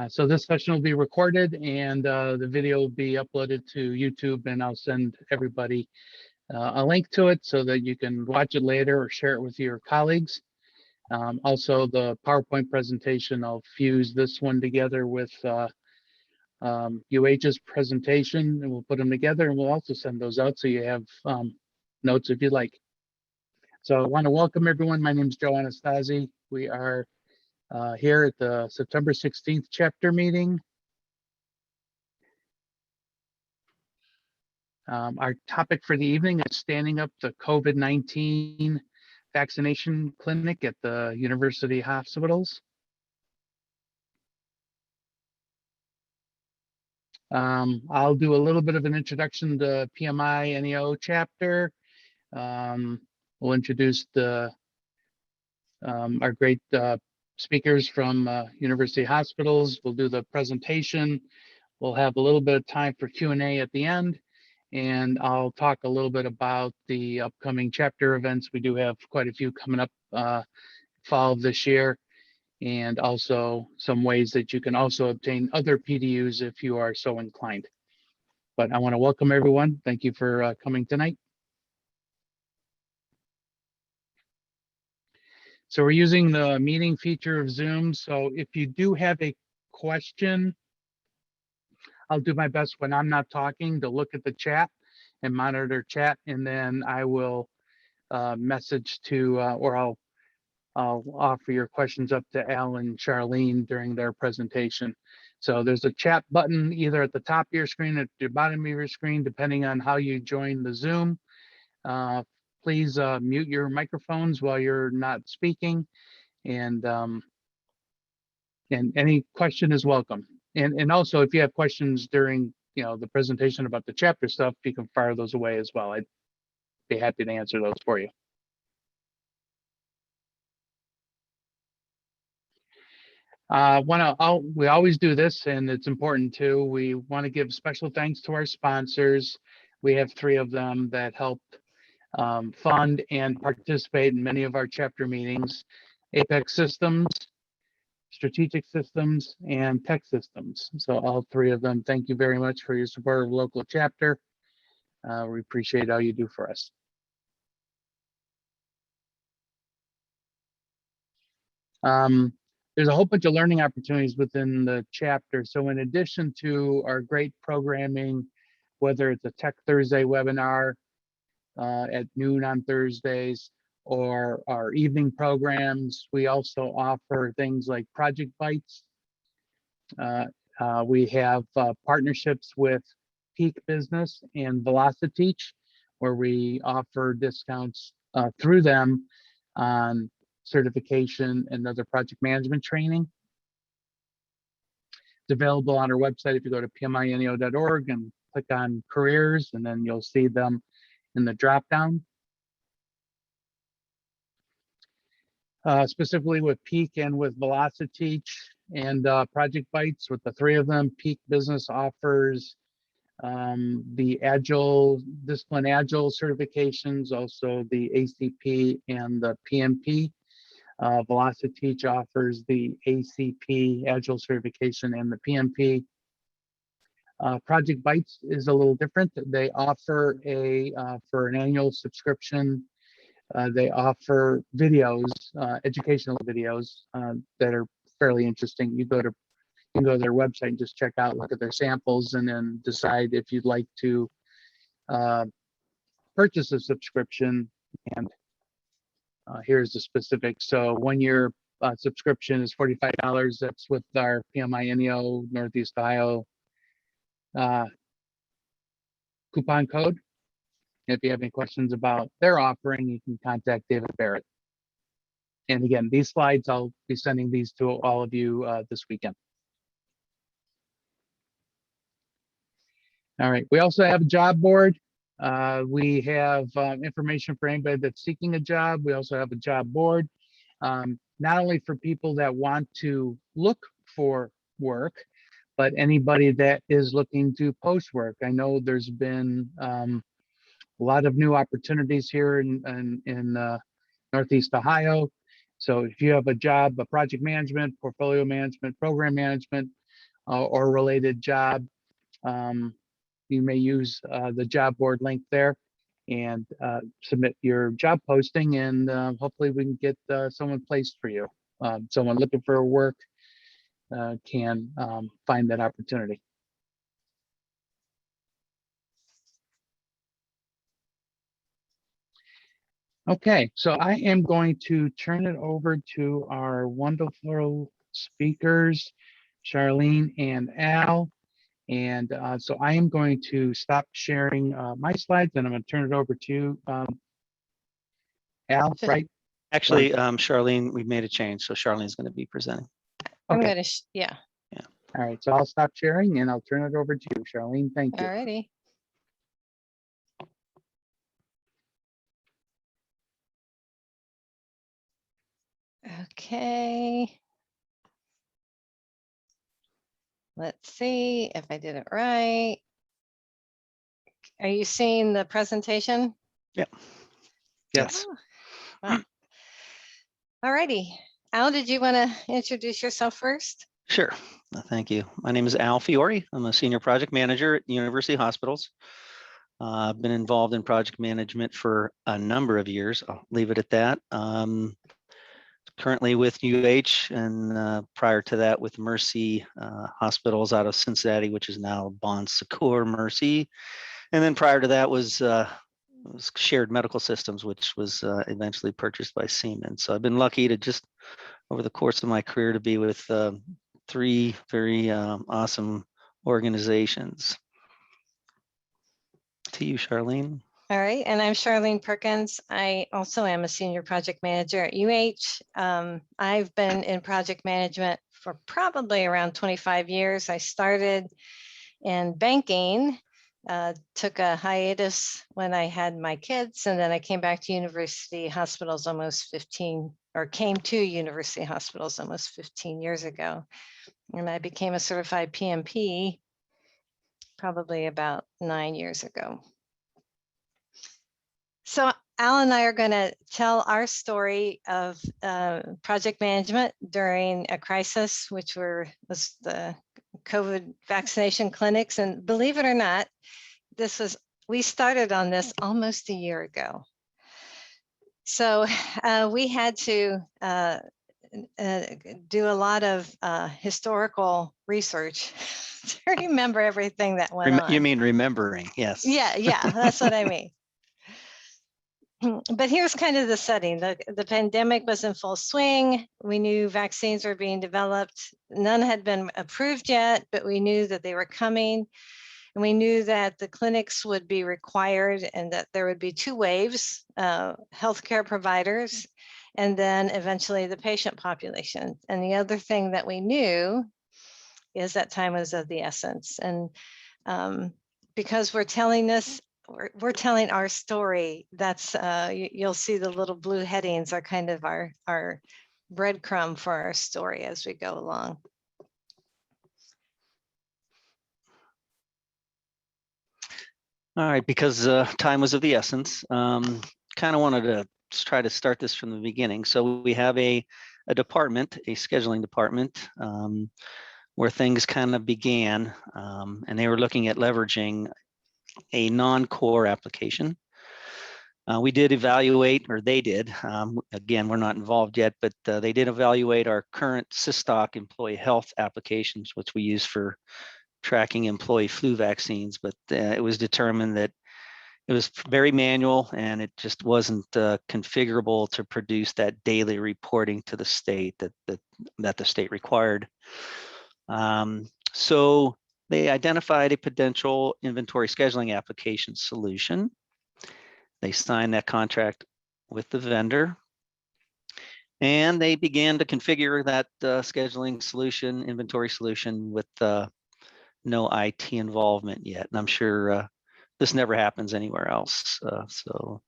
So this session will be recorded and the video will be uploaded to YouTube, and I'll send everybody a link to it so that you can watch it later or share it with your colleagues. Also, the PowerPoint presentation, I'll fuse this one together with UH's presentation, and we'll put them together, and we'll also send those out so you have notes if you'd like. So I want to welcome everyone. My name is Joe Anastasi. We are here at the September 16th chapter meeting. Our topic for the evening is standing up the COVID-19 vaccination clinic at the university hospitals. I'll do a little bit of an introduction to PMINEO chapter. We'll introduce our great speakers from university hospitals. We'll do the presentation. We'll have a little bit of time for Q&A at the end, and I'll talk a little bit about the upcoming chapter events. We do have quite a few coming up fall of this year, and also some ways that you can also obtain other PDUs if you are so inclined. But I want to welcome everyone. Thank you for coming tonight. So we're using the meeting feature of Zoom. So if you do have a question, I'll do my best when I'm not talking to look at the chat and monitor chat, and then I will message to, or I'll offer your questions up to Al and Charlene during their presentation. So there's a chat button either at the top of your screen or at the bottom of your screen, depending on how you join the Zoom. Please mute your microphones while you're not speaking, and any question is welcome. And also, if you have questions during the presentation about the chapter stuff, you can fire those away as well. I'd be happy to answer those for you. We always do this, and it's important too. We want to give special thanks to our sponsors. We have 3 of them that helped fund and participate in many of our chapter meetings: Apex Systems, Strategic Systems, and Tech Systems. So all 3 of them, thank you very much for your support of local chapter. We appreciate all you do for us. There's a whole bunch of learning opportunities within the chapter. So in addition to our great programming, whether it's a Tech Thursday webinar at noon on Thursdays, or our evening programs, we also offer things like Project Bites. We have partnerships with Peak Business and Velociteach, where we offer discounts through them on certification and other project management training. It's available on our website. If you go to pmineo.org and click on careers, and then you'll see them in the drop down. Specifically with Peak and with Velociteach and Project Bites, with the 3 of them, Peak Business offers the Discipline Agile certifications, also the ACP and the PMP. Velociteach offers the ACP Agile certification and the PMP. Project Bites is a little different. They offer for an annual subscription, they offer videos, educational videos that are fairly interesting. You can go to their website and just check out, look at their samples, and then decide if you'd like to purchase a subscription. And here's the specifics. So 1-year subscription is $45. That's with our PMINEO Northeast Ohio coupon code. If you have any questions about their offering, you can contact David Barrett. And again, these slides, I'll be sending these to all of you this weekend. All right, we also have a job board. We have information for anybody that's seeking a job. We also have a job board, not only for people that want to look for work, but anybody that is looking to post work. I know there's been a lot of new opportunities here in Northeast Ohio. So if you have a job, a project management, portfolio management, program management, or related job, you may use the job board link there and submit your job posting, and hopefully we can get someone placed for you. Someone looking for work can find that opportunity. Okay, so I am going to turn it over to our wonderful speakers, Charlene and Al. And so I am going to stop sharing my slides, and I'm going to turn it over to Al, right? Actually, Charlene, we made a change, so Charlene's going to be presenting. I'm Okay. gonna, yeah. All right, so I'll stop sharing and I'll turn it over to you, Charlene. Thank you. Alrighty. Okay. Let's see if I did it right. Are you seeing the presentation? Yep. Yes. Oh, wow. Alrighty. Al, did you want to introduce yourself first? Sure. Thank you. My name is Al Fiore. I'm a senior project manager at University Hospitals. I've been involved in project management for a number of years. I'll leave it at that. Currently with UH, and prior to that with Mercy Hospitals out of Cincinnati, which is now Bon Secours Mercy. And then prior to that was Shared Medical Systems, which was eventually purchased by Siemens. So I've been lucky to just over the course of my career to be with three very awesome organizations. To you, Charlene. All right, and I'm Charlene Perkins. I also am a senior project manager at UH. I've been in project management for probably around 25 years. I started in banking, took a hiatus when I had my kids, and then I came back to University Hospitals almost 15, or came to University Hospitals almost 15 years ago. And I became a certified PMP probably about 9 years ago. So Al and I are going to tell our story of project management during a crisis, which was the COVID vaccination clinics. And believe it or not, we started on this almost a year ago. So we had to do a lot of historical research to remember everything that went on. You mean remembering? Yes. Yeah, that's what I mean. But here's kind of the setting. The pandemic was in full swing. We knew vaccines were being developed. None had been approved yet, but we knew that they were coming. And we knew that the clinics would be required and that there would be two waves, healthcare providers, and then eventually the patient population. And the other thing that we knew is that time was of the essence. And because we're telling this, we're telling our story. That's you'll see the little blue headings are kind of our breadcrumb for our story as we go along. All right, because time was of the essence, kind of wanted to try to start this from the beginning. So we have a department, a scheduling department, where things kind of began, and they were looking at leveraging a non-core application. We did evaluate, or they did, again, we're not involved yet, but they did evaluate our current SysToc employee health applications, which we use for tracking employee flu vaccines, but it was determined that it was very manual and it just wasn't configurable to produce that daily reporting to the state that the state required. So they identified a potential inventory scheduling application solution. They signed that contract with the vendor, and they began to configure that scheduling solution, inventory solution with no IT involvement yet. And I'm sure this never happens anywhere else. So,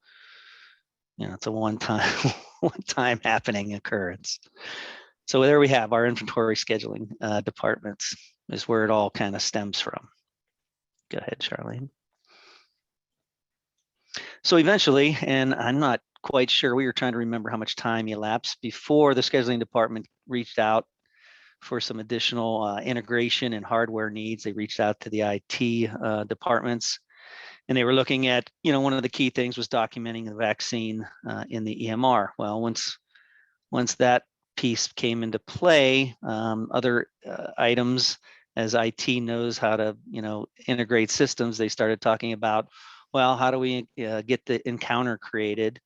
you know, it's a one-time happening occurrence. So there we have our inventory scheduling departments is where it all kind of stems from. Go ahead, Charlene. So eventually, and I'm not quite sure, we were trying to remember how much time elapsed before the scheduling department reached out for some additional integration and hardware needs. They reached out to the IT departments, and they were looking at, one of the key things was documenting the vaccine in the EMR. Well, once that piece came into play, other items, as IT knows how to, integrate systems, they started talking about, well, how do we get the encounter created?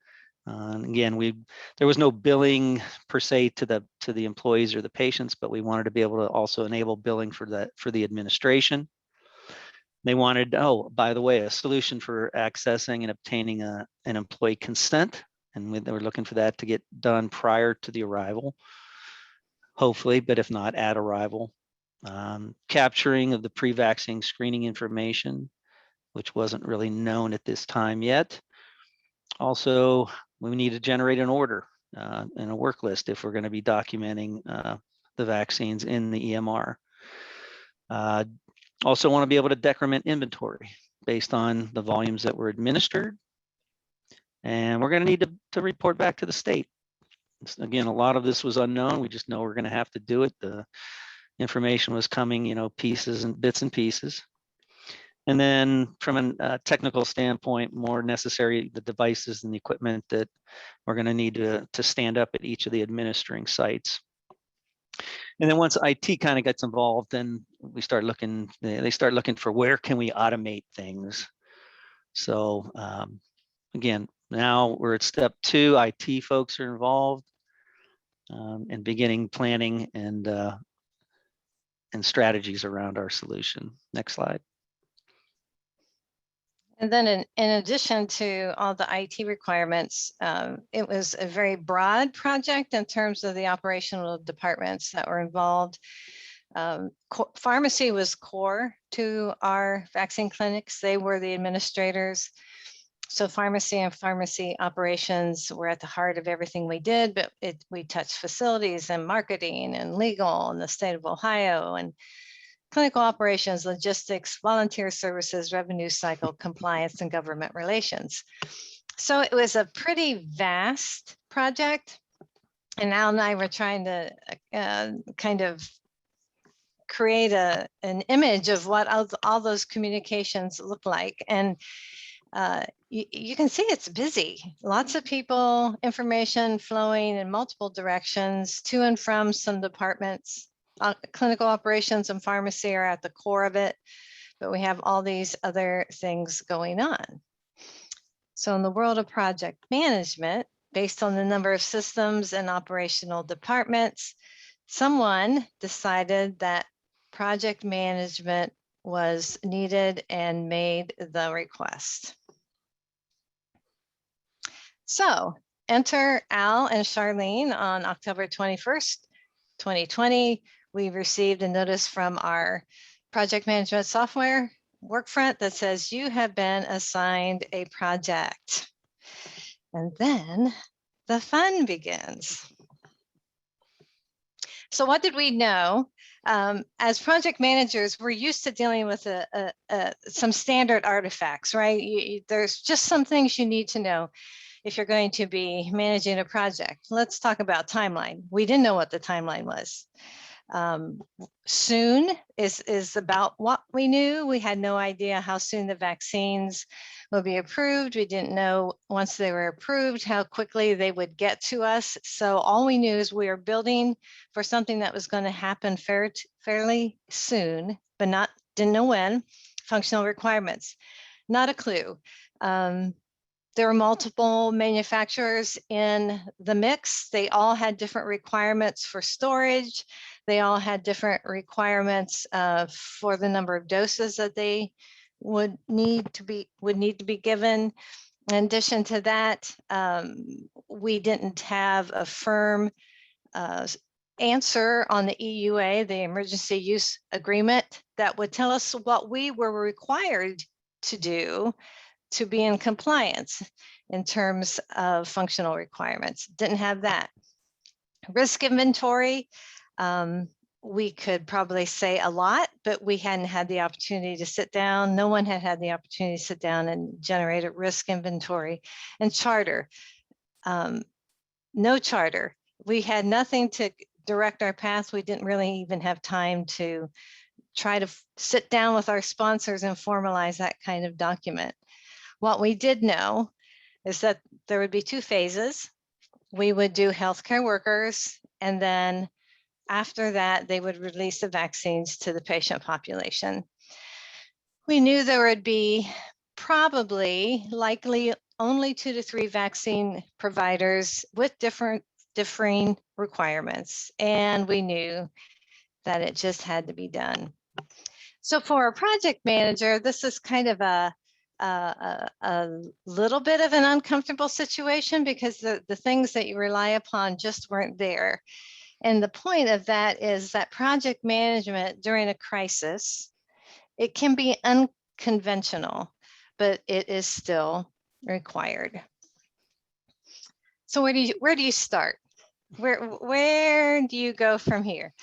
Again, there was no billing per se to the employees or the patients, but we wanted to be able to also enable billing for the administration. They wanted, oh, by the way, a solution for accessing and obtaining an employee consent, and they were looking for that to get done prior to the arrival, hopefully, but if not, at arrival. Capturing of the pre-vaccine screening information, which wasn't really known at this time yet. Also, we need to generate an order and a work list if we're going to be documenting the vaccines in the EMR. Also want to be able to decrement inventory based on the volumes that were administered. And we're going to need to report back to the state. Again, a lot of this was unknown. We just know we're going to have to do it. The information was coming, pieces and bits and pieces. And then from a technical standpoint, more necessary, the devices and the equipment that we're going to need to stand up at each of the administering sites. And then once IT kind of gets involved, then we start looking, they start looking for where can we automate things. So again, now we're at step 2, IT folks are involved and beginning planning and strategies around our solution. Next slide. And then in addition to all the IT requirements, it was a very broad project in terms of the operational departments that were involved. Pharmacy was core to our vaccine clinics. They were the administrators. So pharmacy and pharmacy operations were at the heart of everything we did, but we touched facilities and marketing and legal in the state of Ohio, and clinical operations, logistics, volunteer services, revenue cycle, compliance, and government relations. So it was a pretty vast project. And Al and I were trying to kind of create an image of what all those communications look like. And you can see it's busy. Lots of people, information flowing in multiple directions to and from some departments. Clinical operations and pharmacy are at the core of it, but we have all these other things going on. So in the world of project management, based on the number of systems and operational departments, someone decided that project management was needed and made the request. So enter Al and Charlene on October 21st, 2020. We received a notice from our project management software Workfront that says you have been assigned a project. And then the fun begins. So what did we know? As project managers, we're used to dealing with some standard artifacts, right? There's just some things you need to know if you're going to be managing a project. Let's talk about timeline. We didn't know what the timeline was. Soon is about what we knew. We had no idea how soon the vaccines will be approved. We didn't know once they were approved how quickly they would get to us. So all we knew is we were building for something that was going to happen fairly soon, but didn't know when. Functional requirements, not a clue. There were multiple manufacturers in the mix. They all had different requirements for storage. They all had different requirements for the number of doses that they would need to be given. In addition to that, we didn't have a firm answer on the EUA, the Emergency Use Agreement, that would tell us what we were required to do to be in compliance in terms of functional requirements. Didn't have that. Risk inventory, we could probably say a lot, but we hadn't had the opportunity to sit down. No one had had the opportunity to sit down and generate a risk inventory. And charter, no charter. We had nothing direct our path, we didn't really even have time to try to sit down with our sponsors and formalize that kind of document. What we did know is that there would be 2 phases. We would do healthcare workers, and then after that, they would release the vaccines to the patient population. We knew there would be likely only 2 to 3 vaccine providers with differing requirements, and we knew that it just had to be done. So for a project manager, this is kind of a little bit of an uncomfortable situation because the things that you rely upon just weren't there. And the point of that is that project management during a crisis, it can be unconventional, but it is still required. So where do you start? Where do you go from here?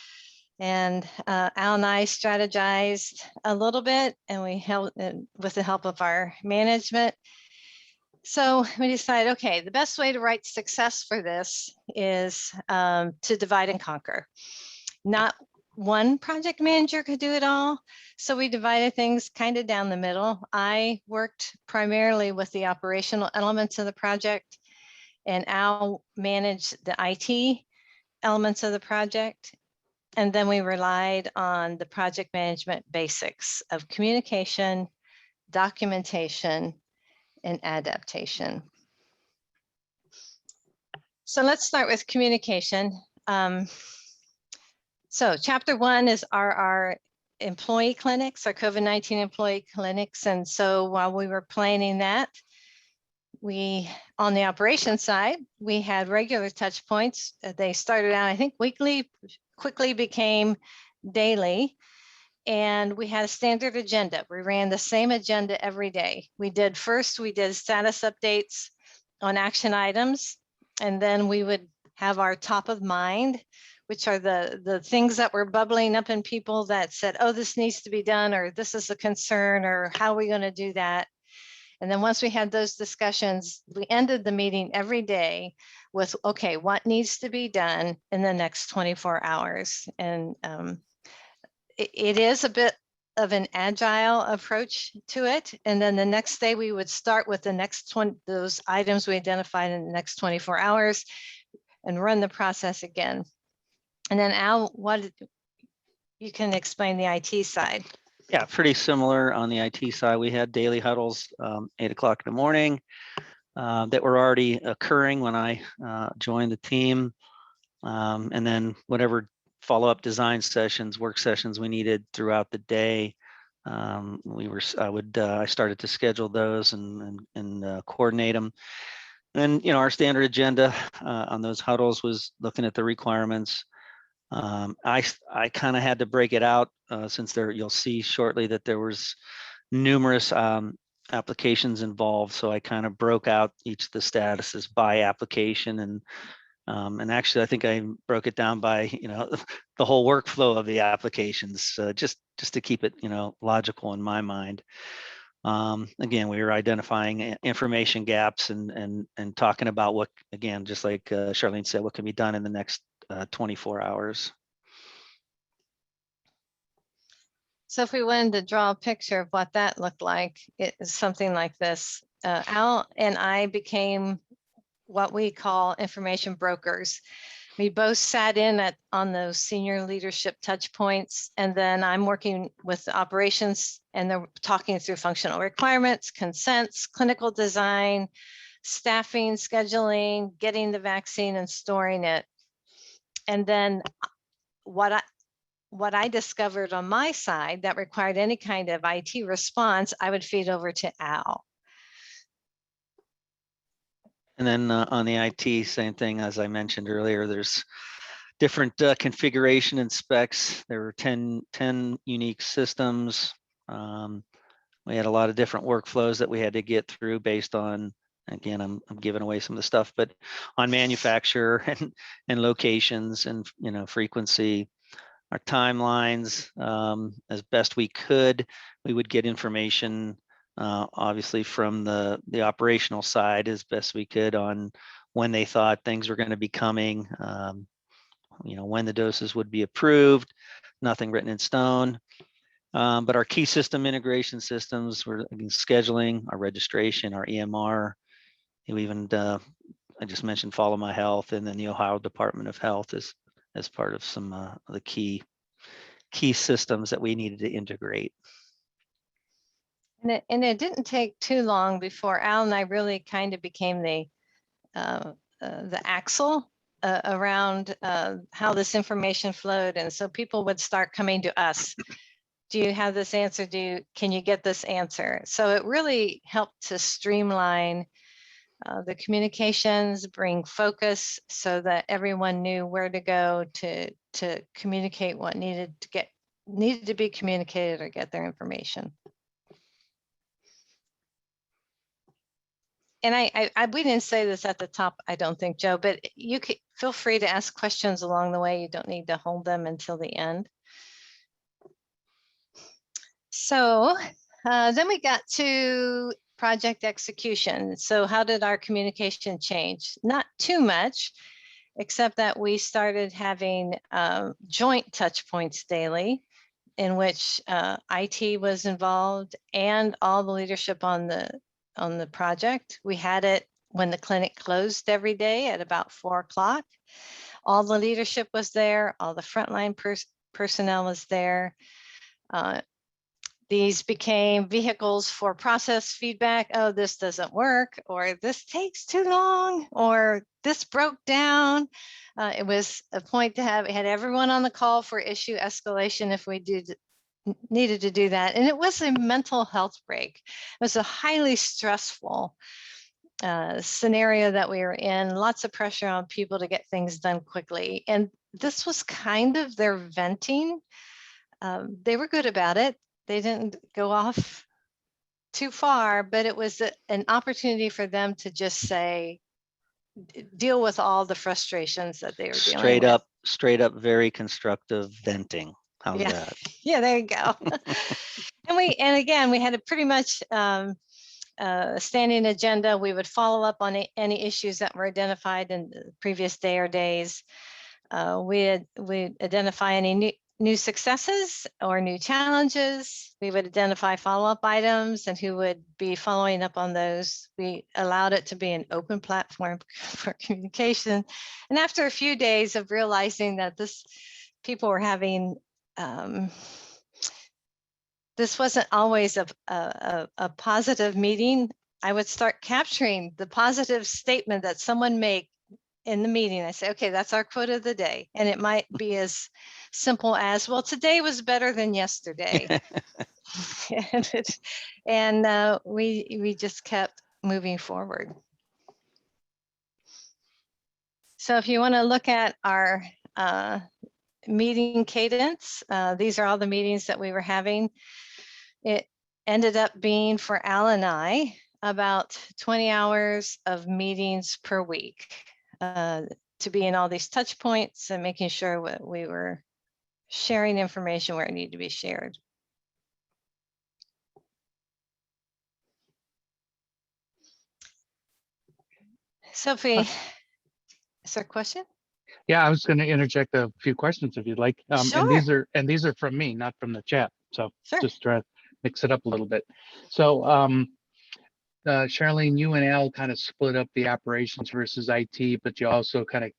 And Al and I strategized a little bit, and we helped with the help of our management. So we decided, okay, the best way to write success for this is to divide and conquer. Not one project manager could do it all. So we divided things kind of down the middle. I worked primarily with the operational elements of the project, and Al managed the IT elements of the project. And then we relied on the project management basics of communication, documentation, and adaptation. So let's start with communication. So chapter 1 is our employee clinics, our COVID-19 employee clinics. And so while we were planning that, on the operations side, we had regular touch points. They started out, I think, weekly, quickly became daily. And we had a standard agenda. We ran the same agenda every day. We did status updates on action items. And then we would have our top of mind, which are the things that were bubbling up in people that said, oh, this needs to be done, or this is a concern, or how are we going to do that? And then once we had those discussions, we ended the meeting every day with, okay, what needs to be done in the next 24 hours? And it is a bit of an agile approach to it. And then the next day we would start with the next those items we identified in the next 24 hours and run the process again. And then Al, you can explain the IT side. Yeah, pretty similar on the IT side. We had daily huddles, 8 o'clock in the morning, that were already occurring when I joined the team. And then whatever follow-up design sessions, work sessions we needed throughout the day, I started to schedule those and coordinate them. And our standard agenda on those huddles was looking at the requirements. I kind of had to break it out since you'll see shortly that there was numerous applications involved. So I kind of broke out each of the statuses by application, and actually I think I broke it down by the whole workflow of the applications, just to keep it logical in my mind. Again, we were identifying information gaps and talking about what, again, just like Charlene said, what can be done in the next 24 hours. So if we wanted to draw a picture of what that looked like, it's something like this. Al and I became what we call information brokers. We both sat in on those senior leadership touch points, and then I'm working with the operations, and they're talking through functional requirements, consents, clinical design, staffing, scheduling, getting the vaccine and storing it. And then what I discovered on my side that required any kind of IT response, I would feed over to Al. And then on the IT, same thing, as I mentioned earlier, there's different configuration and specs. There were 10 unique systems. We had a lot of different workflows that we had to get through based on, again, I'm giving away some of the stuff, but on manufacturer and locations and frequency, our timelines, as best we could. We would get information obviously from the operational side as best we could on when they thought things were going to be coming, when the doses would be approved, nothing written in stone. But our key system integration systems were scheduling, our registration, our EMR. We even, I just mentioned Follow My Health, and then the Ohio Department of Health as part of some of the key systems that we needed to integrate. And it didn't take too long before Al and I really kind of became the axle around how this information flowed. And so people would start coming to us. Do you have this answer? Can you get this answer? So it really helped to streamline the communications, bring focus so that everyone knew where to go to communicate what needed to be communicated or get their information. And we didn't say this at the top, I don't think, Joe, but you could feel free to ask questions along the way. You don't need to hold them until the end. So then we got to project execution. So how did our communication change? Not too much, except that we started having joint touch points daily, in which IT was involved and all the leadership on the project. We had it when the clinic closed every day at about 4 o'clock. All the leadership was there. All the frontline personnel was there. These became vehicles for process feedback. Oh, this doesn't work, or this takes too long, or this broke down. It was a point to have everyone on the call for issue escalation if we needed to do that. And it was a mental health break. It was a highly stressful scenario that we were in, lots of pressure on people to get things done quickly. And this was kind of their venting. They were good about it. They didn't go off too far, but it was an opportunity for them to just deal with all the frustrations that they were dealing with. Straight up, very constructive venting. How's that? Yeah, there you go. and again, we had a pretty much standing agenda. We would follow up on any issues that were identified in the previous day or days. We'd identify any new successes or new challenges. We would identify follow-up items and who would be following up on those. We allowed it to be an open platform for communication. And after a few days of realizing that people were having, this wasn't always a positive meeting, I would start capturing the positive statement that someone made in the meeting. I say, okay, that's our quote of the day. And it might be as simple as, well, today was better than yesterday. and we just kept moving forward. So if you want to look at our meeting cadence, these are all the meetings that we were having. It ended up being for Al and I about 20 hours of meetings per week. To be in all these touch points and making sure we were sharing information where it needed to be shared. Sophie, is there a question? Yeah, I was going to interject a few questions if you'd like. Sure. And these are from me, not from the chat. So Sure. just try to mix it up a little bit. So Charlene, you and Al kind of split up the operations versus IT, but you also kind of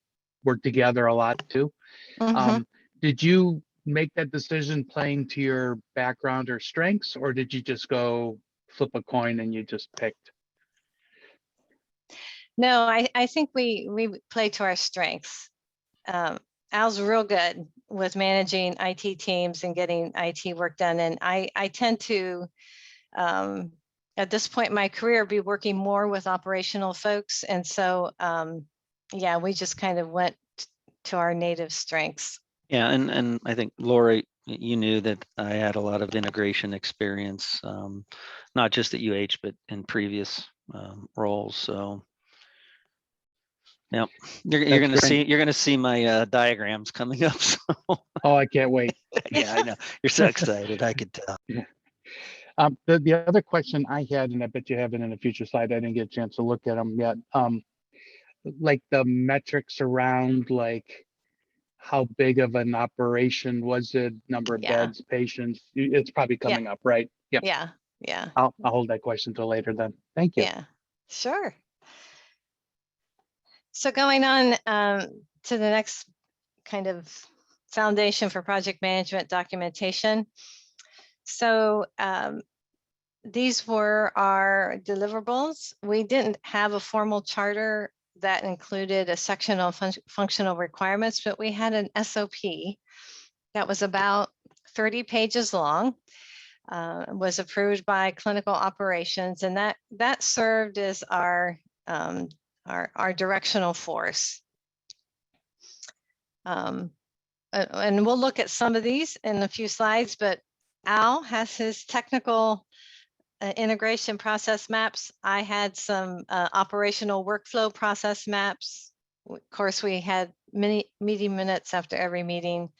work together a lot too. Mm-hmm. Did you make that decision playing to your background or strengths, or did you just go flip a coin and you just picked? No, I think we play to our strengths. Al's real good with managing IT teams and getting IT work done. And I tend to, at this point in my career, be working more with operational folks. And so, yeah, we just kind of went to our native strengths. Yeah, and I think Laura, you knew that I had a lot of integration experience, not just at UH, but in previous roles. So, yeah, you're gonna see my diagrams coming up. So. Oh, I can't wait. Yeah, I know. You're so excited. I could tell. Yeah. The other question I had, and I bet you have it in a future slide, I didn't get a chance to look at them yet. Like the metrics around like how big of an operation was it? Number of Yeah. beds, patients? It's probably Yeah. coming up, right? Yep. Yeah. Yeah. I'll hold that question till later then. Thank you. Yeah. Sure. So going on to the next kind of foundation for project management documentation. So these were our deliverables. We didn't have a formal charter that included a section on functional requirements, but we had an SOP that was about 30 pages long, was approved by clinical operations, and that served as our directional force. And we'll look at some of these in a few slides, but Al has his technical integration process maps. I had some operational workflow process maps. Of course, we had many meeting minutes after every meeting.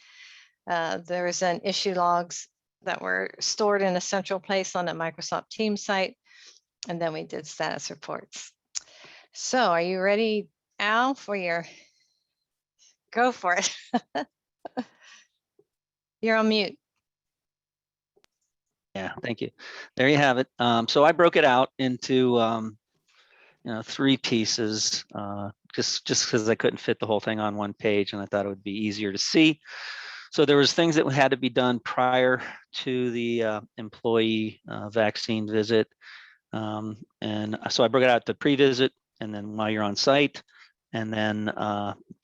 There was an issue logs that were stored in a central place on the Microsoft Teams site. And then we did status reports. So are you ready, Al, for your, go for it. You're on mute. Yeah, thank you. There you have it. So I broke it out into 3 pieces, just because I couldn't fit the whole thing on one page, and I thought it would be easier to see. So there was things that had to be done prior to the employee vaccine visit, and so I broke it out to pre-visit, and then while you're on site, and then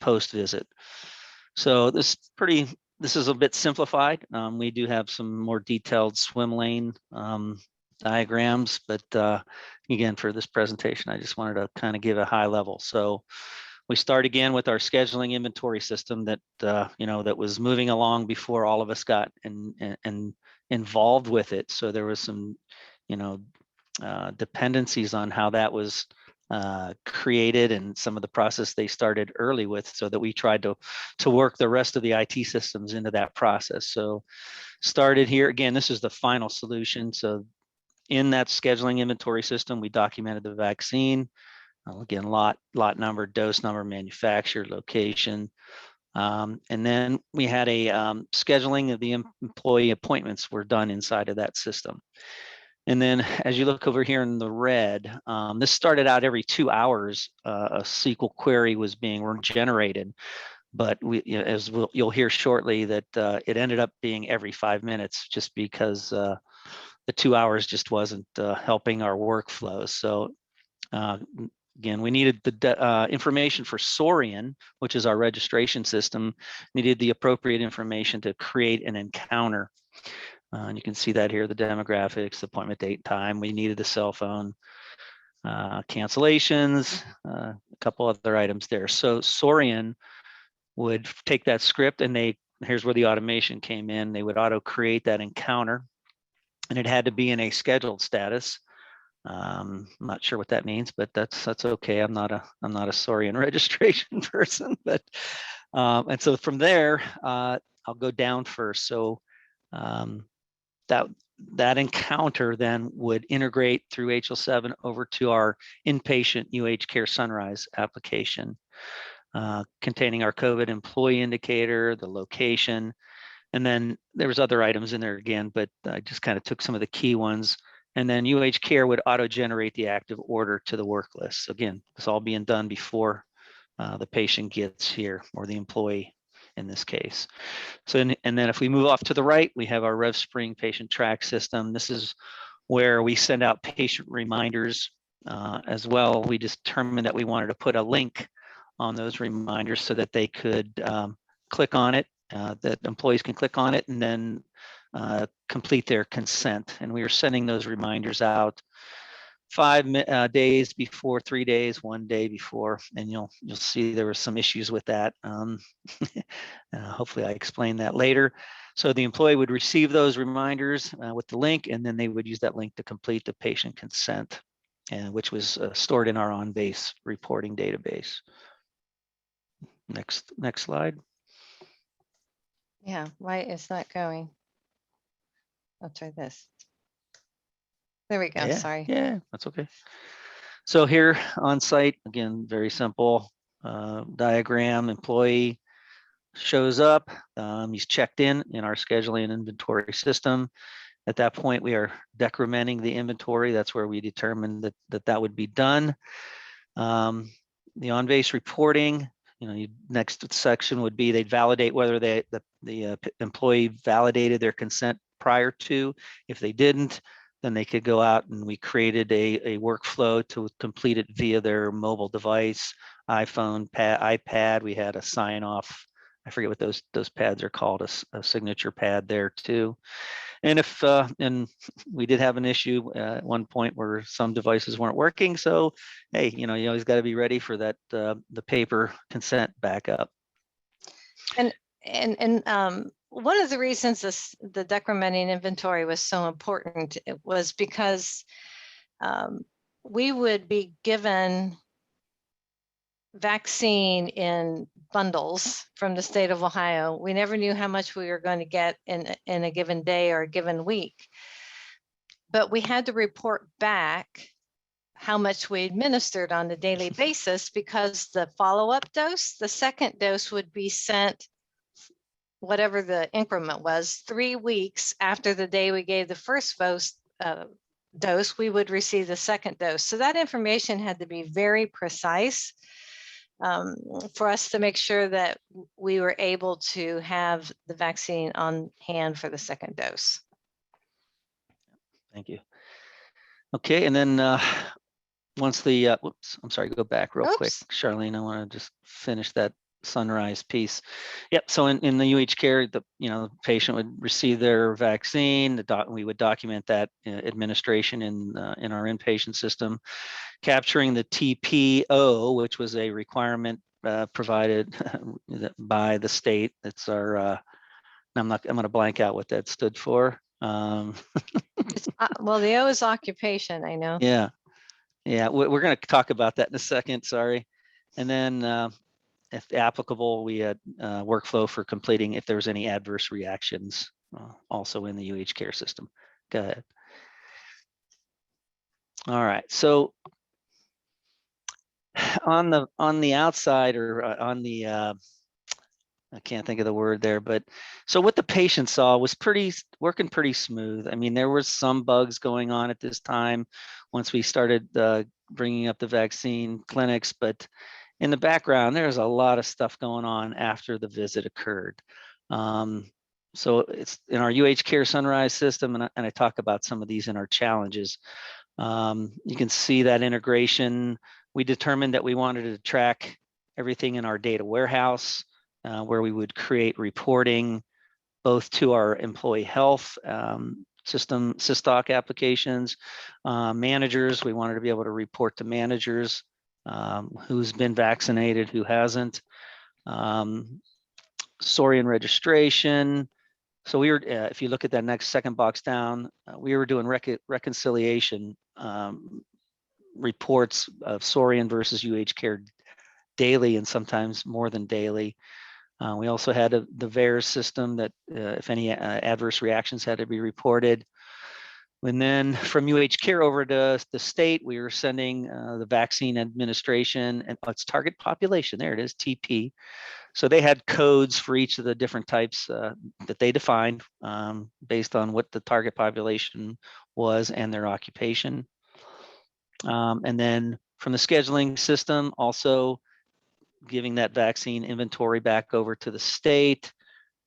post-visit. So this is a bit simplified. We do have some more detailed swim lane diagrams, but again, for this presentation, I just wanted to kind of give a high level. So we start again with our scheduling inventory system that that was moving along before all of us got involved with it. So there was some dependencies on how that was created, and some of the process they started early with, so that we tried to work the rest of the IT systems into that process. So started here again, this is the final solution. So in that scheduling inventory system, we documented the vaccine, again, lot number, dose number, manufacturer, location, and then we had a scheduling of the employee appointments were done inside of that system. And then as you look over here in the red, this started out every 2 hours, a SQL query was being generated. But you'll hear shortly that it ended up being every 5 minutes, just because the 2 hours just wasn't helping our workflow. So again, we needed the information for Sorian, which is our registration system, needed the appropriate information to create an encounter. And you can see that here, the demographics, the appointment date, time. We needed the cell phone, cancellations, a couple other items there. So Sorian would take that script, and here's where the automation came in. They would auto create that encounter, and it had to be in a scheduled status. I'm not sure what that means, but that's okay. I'm not a Sorian registration person, but and so from there, I'll go down first. So that encounter then would integrate through HL7 over to our inpatient UH Care Sunrise application, containing our COVID employee indicator, the location, and then there was other items in there again, but I just kind of took some of the key ones. And then UH Care would auto-generate the active order to the work list. So again, it's all being done before the patient gets here, or the employee in this case. So, and then if we move off to the right, we have our RevSpring patient track system. This is where we send out patient reminders as well. We determined that we wanted to put a link on those reminders so that they could click on it, that employees can click on it and then complete their consent. And we were sending those reminders out 5 days before, 3 days, 1 day before, and you'll see there were some issues with that. Hopefully I explain that later. So the employee would receive those reminders with the link, and then they would use that link to complete the patient consent, which was stored in our Onbase reporting database. Next slide. Yeah, why is that going? I'll try this. There we go. Yeah, Sorry. Yeah, that's okay. So here on site, again, very simple diagram, employee, shows up. He's checked in our scheduling and inventory system. At that point, we are decrementing the inventory. That's where we determined that would be done. The on-base reporting, next section would be they'd validate whether the employee validated their consent prior to. If they didn't, then they could go out, and we created a workflow to complete it via their mobile device, iPhone, iPad. We had a sign off. I forget what those pads are called, a signature pad there too. And if and we did have an issue at one point where some devices weren't working. So, hey, you always got to be ready for that, the paper consent backup. And one of the reasons the decrementing inventory was so important, it was because we would be given vaccine in bundles from the state of Ohio. We never knew how much we were going to get in a given day or a given week. But we had to report back how much we administered on a daily basis, because the follow-up dose, the second dose, would be sent, whatever the increment was, 3 weeks after the day we gave the first dose, we would receive the second dose. So that information had to be very precise for us to make sure that we were able to have the vaccine on hand for the second dose. Thank you. Okay, and then once the, whoops, I'm sorry, go back real quick, Charlene. I want to just finish that sunrise piece. Yep. So in the UH care, the patient would receive their vaccine. We would document that administration in our inpatient system, capturing the TPO, which was a requirement provided by the state. It's our I'm going to blank out what that stood for. Well, the O is occupation, I know. Yeah. We're going to talk about that in a second. Sorry. And then if applicable, we had workflow for completing if there was any adverse reactions also in the UH care system. Go ahead. All right. So on the outside, or on the I can't think of the word there, but so what the patient saw was working pretty smooth. I mean, there was some bugs going on at this time once we started bringing up the vaccine clinics, but in the background, there's a lot of stuff going on after the visit occurred. So it's in our UH Care Sunrise system, and I talk about some of these in our challenges. You can see that integration. We determined that we wanted to track everything in our data warehouse, where we would create reporting both to our employee health system, SysDoc applications, managers. We wanted to be able to report to managers who's been vaccinated, who hasn't. Saurian registration. So we were, if you look at that second box down, we were doing reconciliation reports of Saurian versus UH Care daily, and sometimes more than daily. We also had the VAERS system that if any adverse reactions had to be reported. And then from UH Care over to the state, we were sending the vaccine administration, and it's target population. There it is, TP. So they had codes for each of the different types that they defined based on what the target population was and their occupation. And then from the scheduling system, also giving that vaccine inventory back over to the state,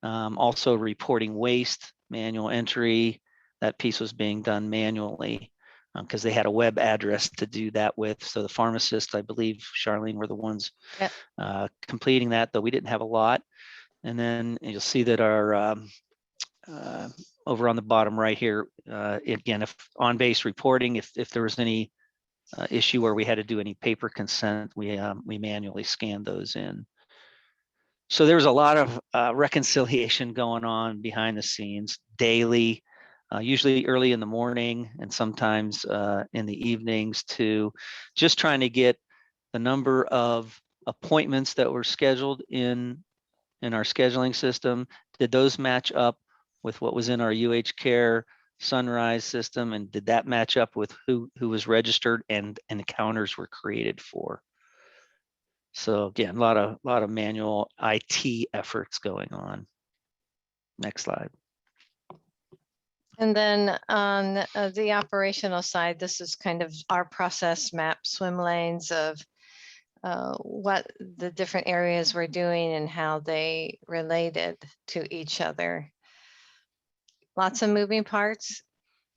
also reporting waste, manual entry. That piece was being done manually because they had a web address to do that with. So the pharmacists, I believe, Charlene, were the ones completing that, though we didn't have a lot. And then you'll see that our over on the bottom right here, again, if on-base reporting, if there was any issue where we had to do any paper consent, we manually scanned those in. So there was a lot of reconciliation going on behind the scenes daily, usually early in the morning and sometimes in the evenings, to just trying to get the number of appointments that were scheduled in our scheduling system. Did those match up with what was in our UH Care Sunrise system, and did that match up with who was registered and encounters were created for? So again, a lot of manual IT efforts going on. Next slide. And then on the operational side, this is kind of our process map, swim lanes of what the different areas were doing and how they related to each other. Lots of moving parts.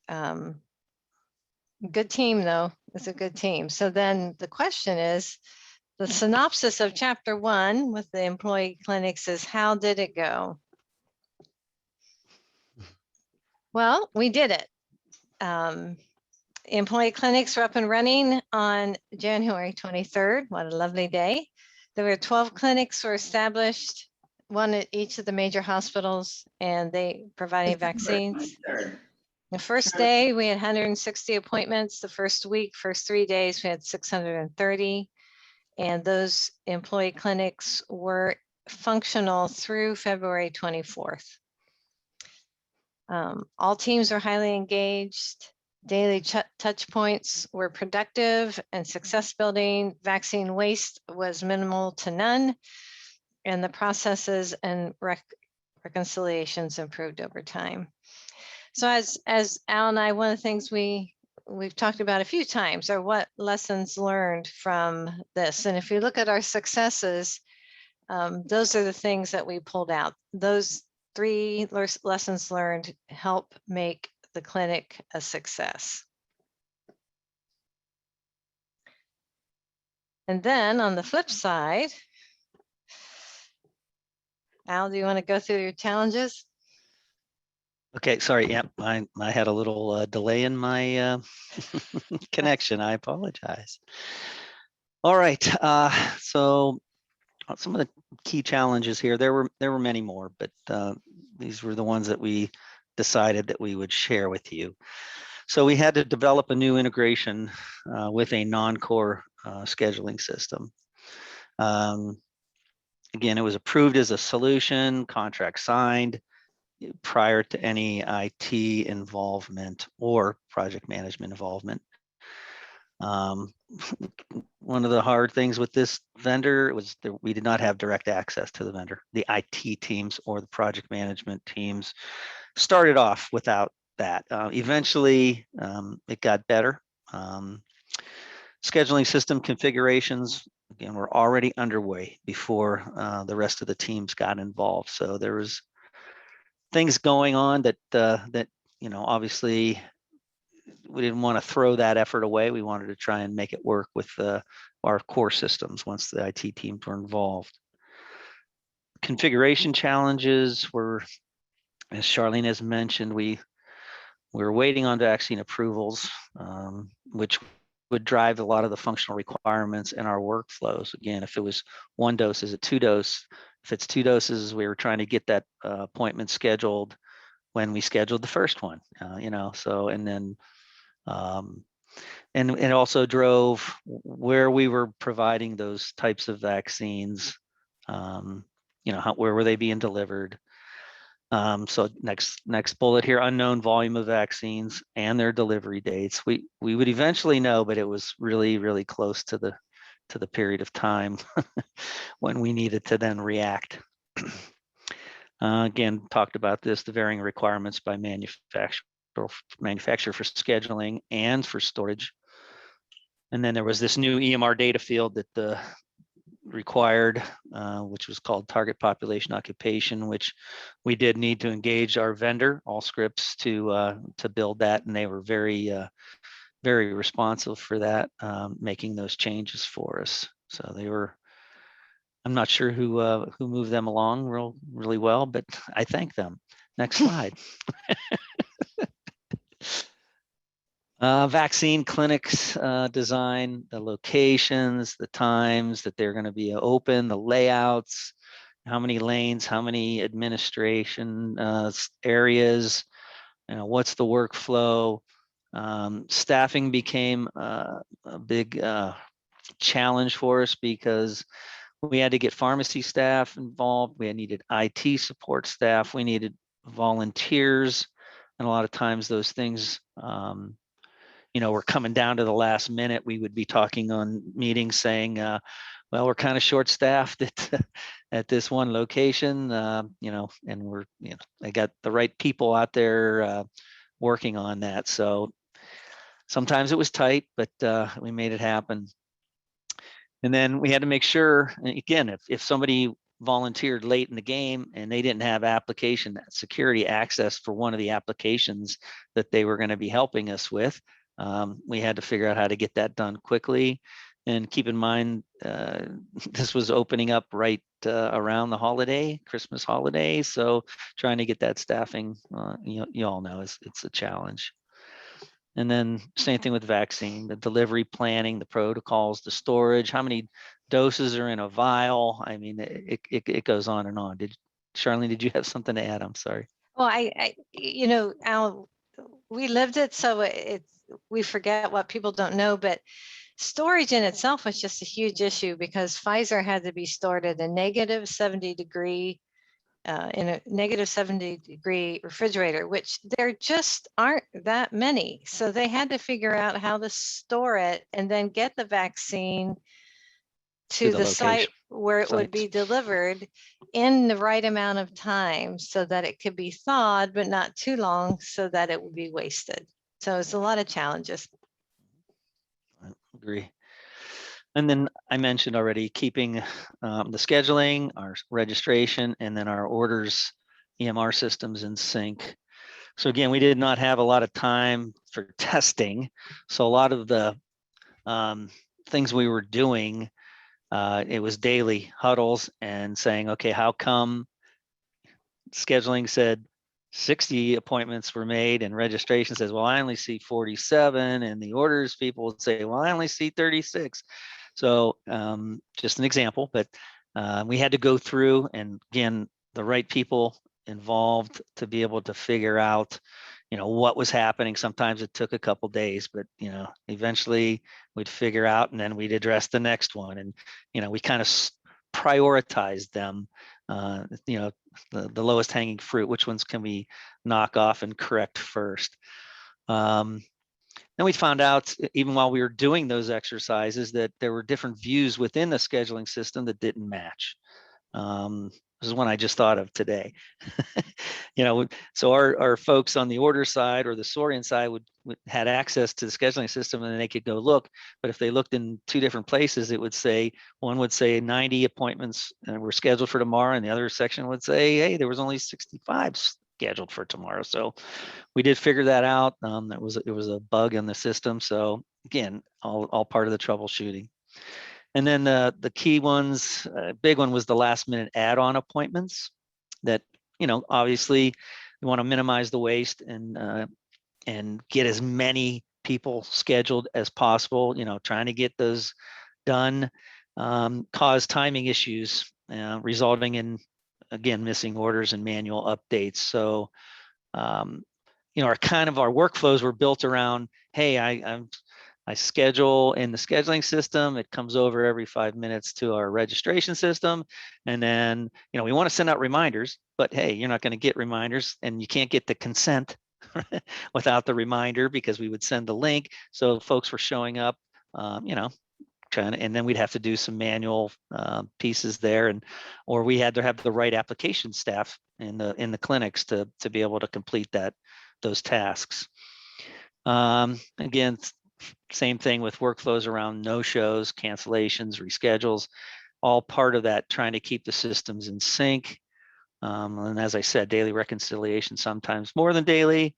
Good team though, it's a good team. So then the question is, the synopsis of chapter 1 with the employee clinics is, how did it go? Well, we did it. Employee clinics were up and running on January 23rd. What a lovely day. There were 12 clinics were established, one at each of the major hospitals, and they provided vaccines. The first day we had 160 appointments. The first week, first 3 days, we had 630. And those employee clinics were functional through February 24th. All teams are highly engaged. Daily touch points were productive and success building. Vaccine waste was minimal to none. And the processes and reconciliations improved over time. So as Al and I, one of the things we've talked about a few times are what lessons learned from this. And if you look at our successes, those are the things that we pulled out. Those 3 lessons learned help make the clinic a success. And then on the flip side, Al, do you want to go through your challenges? Okay, sorry. Yeah, I had a little delay in my connection. I apologize. All right. So some of the key challenges here. There were many more, but these were the ones that we decided that we would share with you. So we had to develop a new integration with a non-core scheduling system. Again, it was approved as a solution, contract signed prior to any IT involvement or project management involvement. One of the hard things with this vendor was that we did not have direct access to the vendor. The IT teams or the project management teams started off without that. Eventually, it got better. Scheduling system configurations, again, were already underway before the rest of the teams got involved. So there was things going on that obviously we didn't want to throw that effort away. We wanted to try and make it work with our core systems once the IT teams were involved. Configuration challenges were, as Charlene has mentioned, we were waiting on vaccine approvals, which would drive a lot of the functional requirements in our workflows. Again, if it was 1 dose, is it 2 dose? If it's 2 doses, we were trying to get that appointment scheduled when we scheduled the first one, so, and then, and it also drove where we were providing those types of vaccines, where were they being delivered? So next bullet here, unknown volume of vaccines and their delivery dates. We would eventually know, but it was really, really close to the period of time when we needed to then react. Again, talked about this, the varying requirements by manufacturer for scheduling and for storage. And then there was this new EMR data field that required, which was called target population occupation, which we did need to engage our vendor, Allscripts, to build that, and they were very very responsive for that, making those changes for us. So they were, I'm not sure who moved them along really well, but I thank them. Next slide. Vaccine clinics design, the locations, the times that they're going to be open, the layouts, how many lanes, how many administration areas, what's the workflow. Staffing became a big challenge for us because we had to get pharmacy staff involved. We needed IT support staff. We needed volunteers. And a lot of times those things, we're coming down to the last minute, we would be talking on meetings saying, well, we're kind of short staffed at this one location, and we're, they got the right people out there working on that. So sometimes it was tight, but we made it happen. And then we had to make sure, again, if somebody volunteered late in the game and they didn't have application security access for one of the applications that they were going to be helping us with, we had to figure out how to get that done quickly. And keep in mind, this was opening up right around the holiday, Christmas holiday. So trying to get that staffing, you all know, it's a challenge. And then same thing with vaccine, the delivery planning, the protocols, the storage, how many doses are in a vial. I mean, it goes on and on. Charlene, did you have something to add? I'm sorry. Well, Al, we lived it, so we forget what people don't know, but storage in itself was just a huge issue because Pfizer had to be stored at a negative 70 degree in a negative 70-degree refrigerator, which there just aren't that many. So they had to figure out how to store it and then get the vaccine to the site where it would be delivered in the right amount of time so that it could be thawed, but not too long so that it would be wasted. So it's a lot of challenges. I agree. And then I mentioned already keeping the scheduling, our registration, and then our orders, EMR systems in sync. So again, we did not have a lot of time for testing. So a lot of the things we were doing, it was daily huddles and saying, okay, how come scheduling said 60 appointments were made and registration says, well, I only see 47, and the orders people would say, well, I only see 36. So just an example, but we had to go through, and again, the right people involved to be able to figure out, what was happening. Sometimes it took a couple days, but eventually we'd figure out, and then we'd address the next one. And we kind of prioritized them, the lowest hanging fruit, which ones can we knock off and correct first. Then we found out, even while we were doing those exercises, that there were different views within the scheduling system that didn't match. This is one I just thought of today. So our folks on the order side or the Sorian side had access to the scheduling system, and then they could go look. But if they looked in two different places, it would say, one would say 90 appointments were scheduled for tomorrow, and the other section would say, hey, there was only 65 scheduled for tomorrow. So we did figure that out. It was a bug in the system. So again, all part of the troubleshooting. And then the key ones, big one was the last minute add-on appointments that, obviously we want to minimize the waste and get as many people scheduled as possible, trying to get those done, cause timing issues, resulting in, again, missing orders and manual updates. So, our workflows were built around, hey, I schedule in the scheduling system. It comes over every 5 minutes to our registration system. And then, we want to send out reminders, but hey, you're not going to get reminders, and you can't get the consent without the reminder, because we would send the link. So folks were showing up, trying to, and then we'd have to do some manual pieces there, or we had to have the right application staff in the clinics to be able to complete those tasks. Again, same thing with workflows around no-shows, cancellations, reschedules, all part of that, trying to keep the systems in sync. And as I said, daily reconciliation, sometimes more than daily,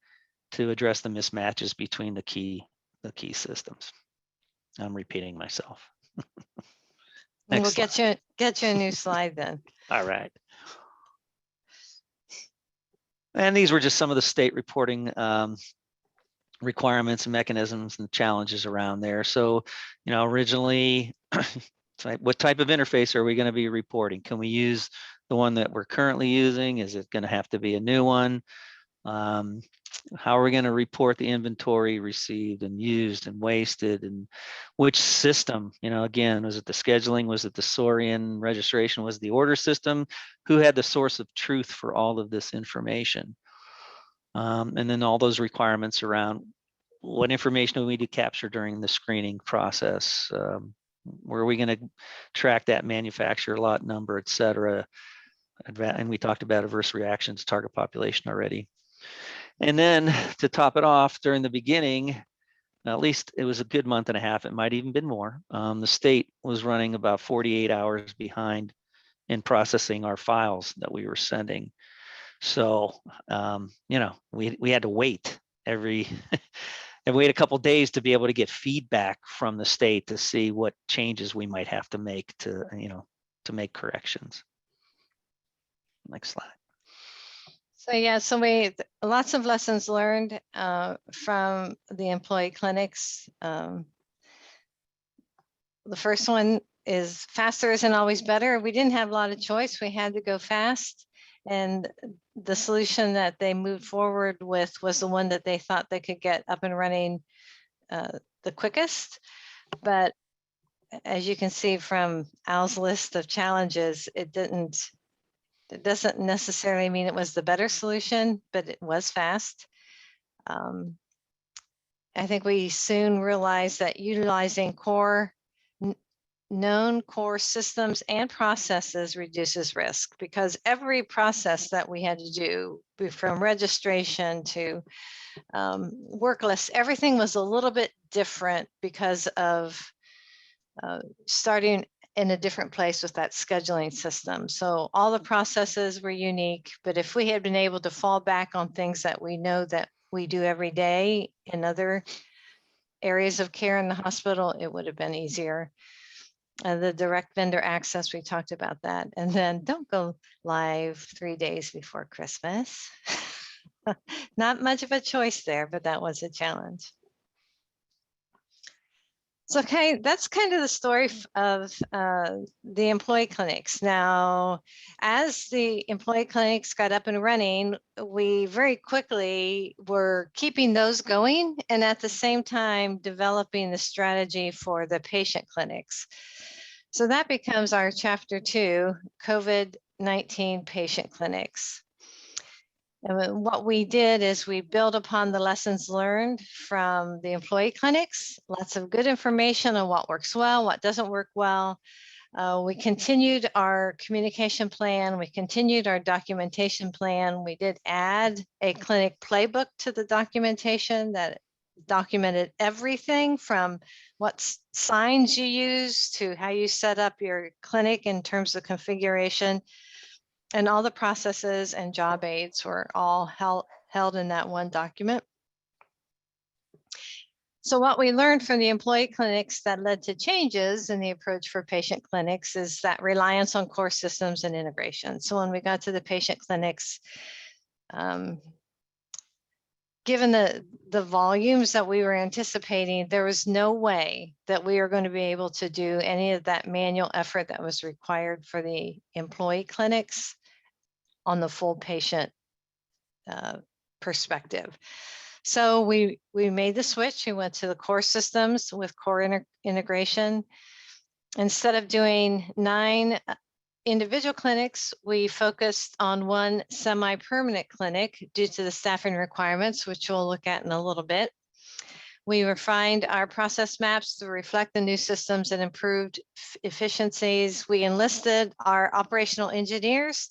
to address the mismatches between the key systems. I'm repeating myself. We'll get you a new slide then. All right. And these were just some of the state reporting requirements and mechanisms and challenges around there. So, originally, what type of interface are we going to be reporting? Can we use the one that we're currently using? Is it going to have to be a new one? How are we going to report the inventory received and used and wasted, and which system? Again, was it the scheduling? Was it the Sorian registration? Was it the order system? Who had the source of truth for all of this information? And then all those requirements around what information do we need to capture during the screening process? Where are we going to track that manufacturer lot number, et cetera? And we talked about adverse reactions, target population already. And then to top it off, during the beginning, at least it was a good month and a half, it might even been more. The state was running about 48 hours behind in processing our files that we were sending. So, we had to wait and wait a couple of days to be able to get feedback from the state to see what changes we might have to make to make corrections. Next slide. So yeah, so we lots of lessons learned from the employee clinics. The first one is faster isn't always better. We didn't have a lot of choice. We had to go fast. And the solution that they moved forward with was the one that they thought they could get up and running the quickest. But as you can see from Al's list of challenges, it doesn't necessarily mean it was the better solution, but it was fast. I think we soon realized that utilizing known core systems and processes reduces risk, because every process that we had to do, from registration to work lists, everything was a little bit different because of starting in a different place with that scheduling system. So all the processes were unique, but if we had been able to fall back on things that we know that we do every day in other areas of care in the hospital, it would have been easier. The direct vendor access, we talked about that. And then don't go live 3 days before Christmas. Not much of a choice there, but that was a challenge. So, okay, that's kind of the story of the employee clinics. Now, as the employee clinics got up and running, we very quickly were keeping those going and at the same time developing the strategy for the patient clinics. So that becomes our chapter 2, COVID-19 patient clinics. And what we did is we built upon the lessons learned from the employee clinics, lots of good information on what works well, what doesn't work well. We continued our communication plan. We continued our documentation plan. We did add a clinic playbook to the documentation that documented everything from what signs you use to how you set up your clinic in terms of configuration. And all the processes and job aids were all held in that one document. So what we learned from the employee clinics that led to changes in the approach for patient clinics is that reliance on core systems and integration. So when we got to the patient clinics, given the volumes that we were anticipating, there was no way that we were going to be able to do any of that manual effort that was required for the employee clinics on the full patient perspective. So we made the switch. We went to the core systems with core integration. Instead of doing 9 individual clinics, we focused on one semi-permanent clinic due to the staffing requirements, which we'll look at in a little bit. We refined our process maps to reflect the new systems and improved efficiencies. We enlisted our operational engineers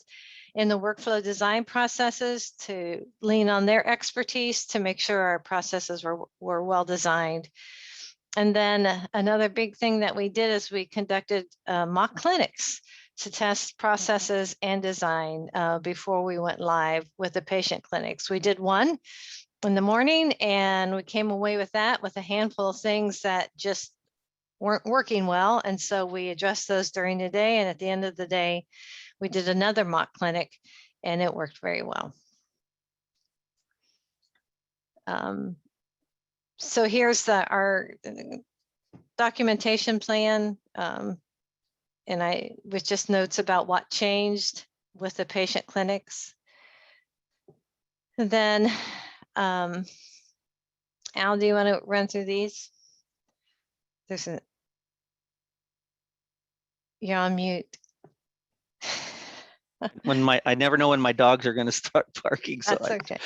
in the workflow design processes to lean on their expertise to make sure our processes were well designed. And then another big thing that we did is we conducted mock clinics to test processes and design before we went live with the patient clinics. We did one in the morning and we came away with that with a handful of things that just weren't working well. And so we addressed those during the day. And at the end of the day, we did another mock clinic and it worked very well. So here's our documentation plan. And with just notes about what changed with the patient clinics. And then, Al, do you want to run through these? You're on mute. I never know when my dogs are going to start barking. So That's okay.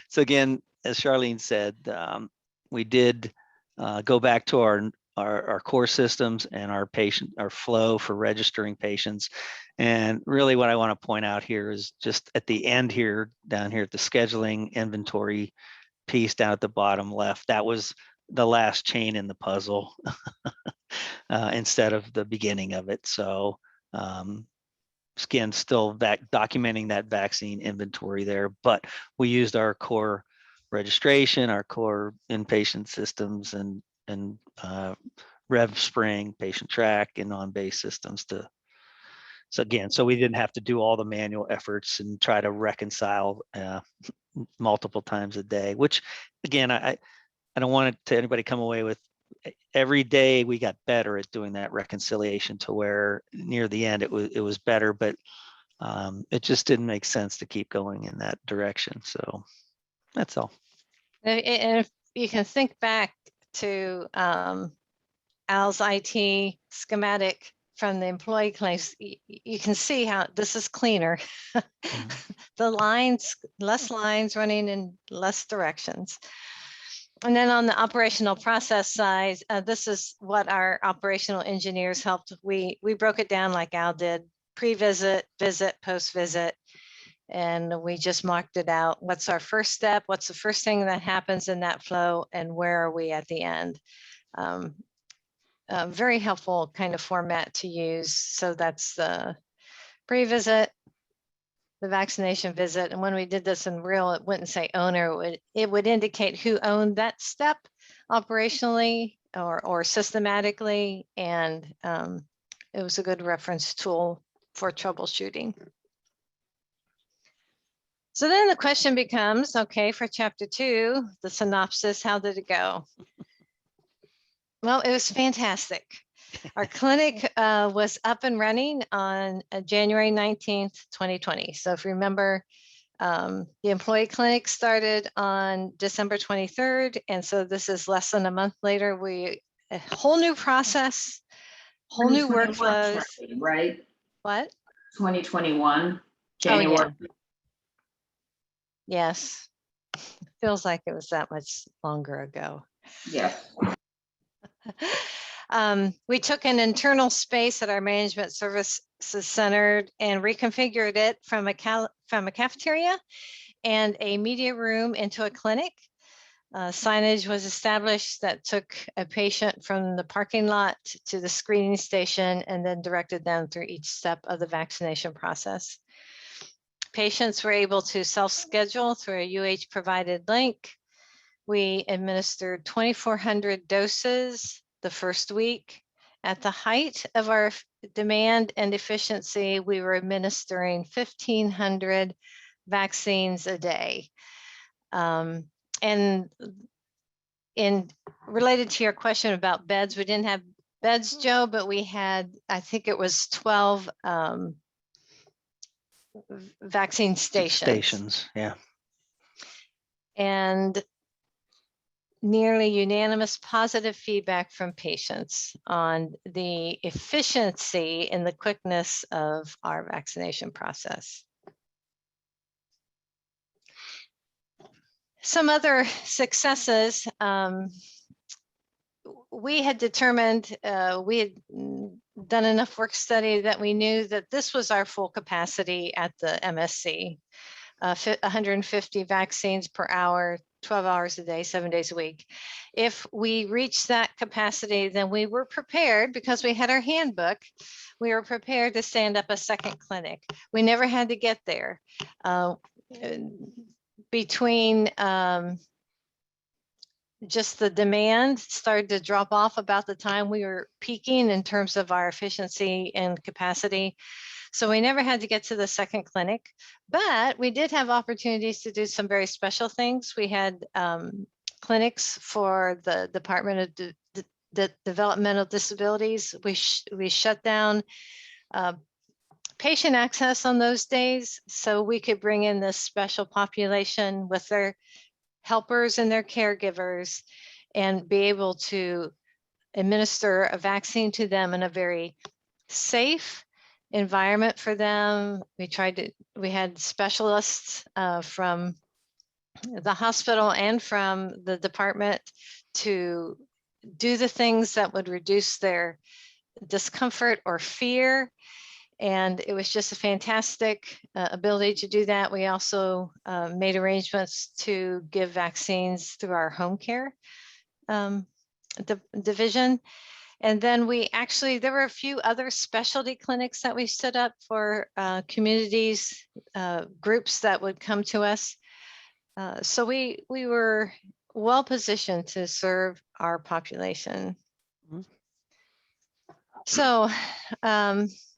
so again, as Charlene said, we did go back to our core systems and our flow for registering patients. And really what I want to point out here is just at the end here, down here at the scheduling inventory piece down at the bottom left, that was the last chain in the puzzle instead of the beginning of it. So again, still documenting that vaccine inventory there, but we used our core registration, our core inpatient systems, and RevSpring, Patient Track, and Onbase systems to. So again, so we didn't have to do all the manual efforts and try to reconcile multiple times a day. Which, again, I don't want anybody come away with. Every day we got better at doing that reconciliation to where near the end it was better, but it just didn't make sense to keep going in that direction. So that's all. And if you can think back to Al's IT schematic from the employee class, you can see how this is cleaner. The lines, less lines running in less directions. And then on the operational process side, this is what our operational engineers helped. We broke it down like Al did: pre-visit, visit, post-visit, and we just marked it out. What's our first step? What's the first thing that happens in that flow? And where are we at the end? Very helpful kind of format to use. So that's the pre-visit, the vaccination visit. And when we did this in real, it wouldn't say owner, it would indicate who owned that step operationally or systematically. And it was a good reference tool for troubleshooting. So then the question becomes, okay, for chapter 2, the synopsis, how did it go? Well, it was fantastic. Our clinic was up and running on January 19th, 2020. So if you remember, the employee clinic started on December 23rd. And so this is less than a month later. A whole new process, whole new workflows. Right? What? 2021, January. Oh, yeah. Yes. Feels like it was that much longer ago. Yeah. We took an internal space at our management services center and reconfigured it from a cafeteria and a media room into a clinic. Signage was established that took a patient from the parking lot to the screening station and then directed them through each step of the vaccination process. Patients were able to self-schedule through a UH provided link. We administered 2,400 doses the first week. At the height of our demand and efficiency, we were administering 1,500 vaccines a day. And related to your question about beds, we didn't have beds, Joe, but we had, I think it was 12 vaccine stations. Yeah. And nearly unanimous positive feedback from patients on the efficiency and the quickness of our vaccination process. Some other successes, we had determined, we had done enough work study that we knew that this was our full capacity at the MSC, 150 vaccines per hour, 12 hours a day, 7 days a week. If we reached that capacity, then we were prepared, because we had our handbook, we were prepared to stand up a second clinic. We never had to get there. Between just the demand started to drop off about the time we were peaking in terms of our efficiency and capacity. So we never had to get to the second clinic, but we did have opportunities to do some very special things. We had clinics for the Department of Developmental Disabilities. We shut down patient access on those days so we could bring in this special population with their helpers and their caregivers and be able to administer a vaccine to them in a very safe environment for them. We had specialists from the hospital and from the department to do the things that would reduce their discomfort or fear. And it was just a fantastic ability to do that. We also made arrangements to give vaccines through our home care division. And then there were a few other specialty clinics that we stood up for communities, groups that would come to us. So we were well positioned to serve our population. Mhm. So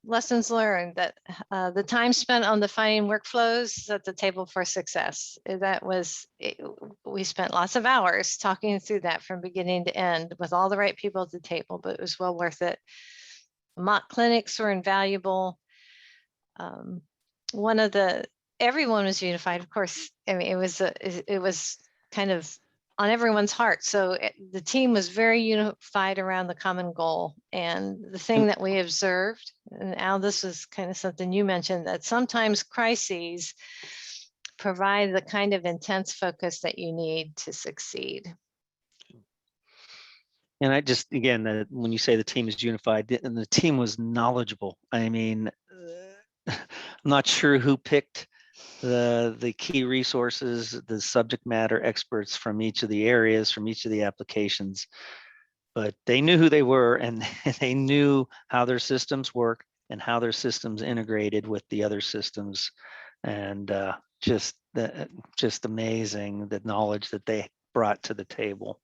lessons learned, that the time spent on defining workflows at the table for success. We spent lots of hours talking through that from beginning to end with all the right people at the table, but it was well worth it. Mock clinics were invaluable. Everyone was unified, of course. I mean, it was kind of on everyone's heart. So the team was very unified around the common goal. And the thing that we observed, and Al, this was kind of something you mentioned, that sometimes crises provide the kind of intense focus that you need to succeed. And I just, again, when you say the team is unified, and the team was knowledgeable. I mean, I'm not sure who picked the key resources, the subject matter experts from each of the areas, from each of the applications, but they knew who they were, and they knew how their systems work and how their systems integrated with the other systems. And just amazing, the knowledge that they brought to the table.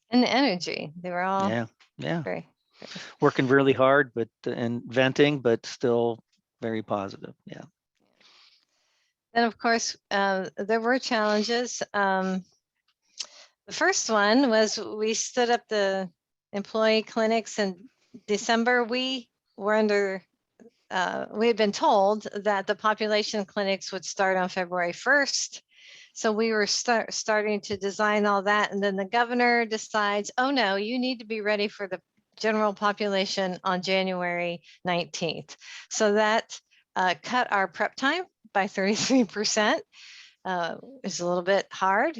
And the energy, they were all very working really hard, but and venting, but still very positive. Yeah. And of course, there were challenges. The first one was we stood up the employee clinics in December. We had been told that the population clinics would start on February 1st. So we were starting to design all that. And then the governor decides, oh no, you need to be ready for the general population on January 19th. So that cut our prep time by 33%. It's a little bit hard.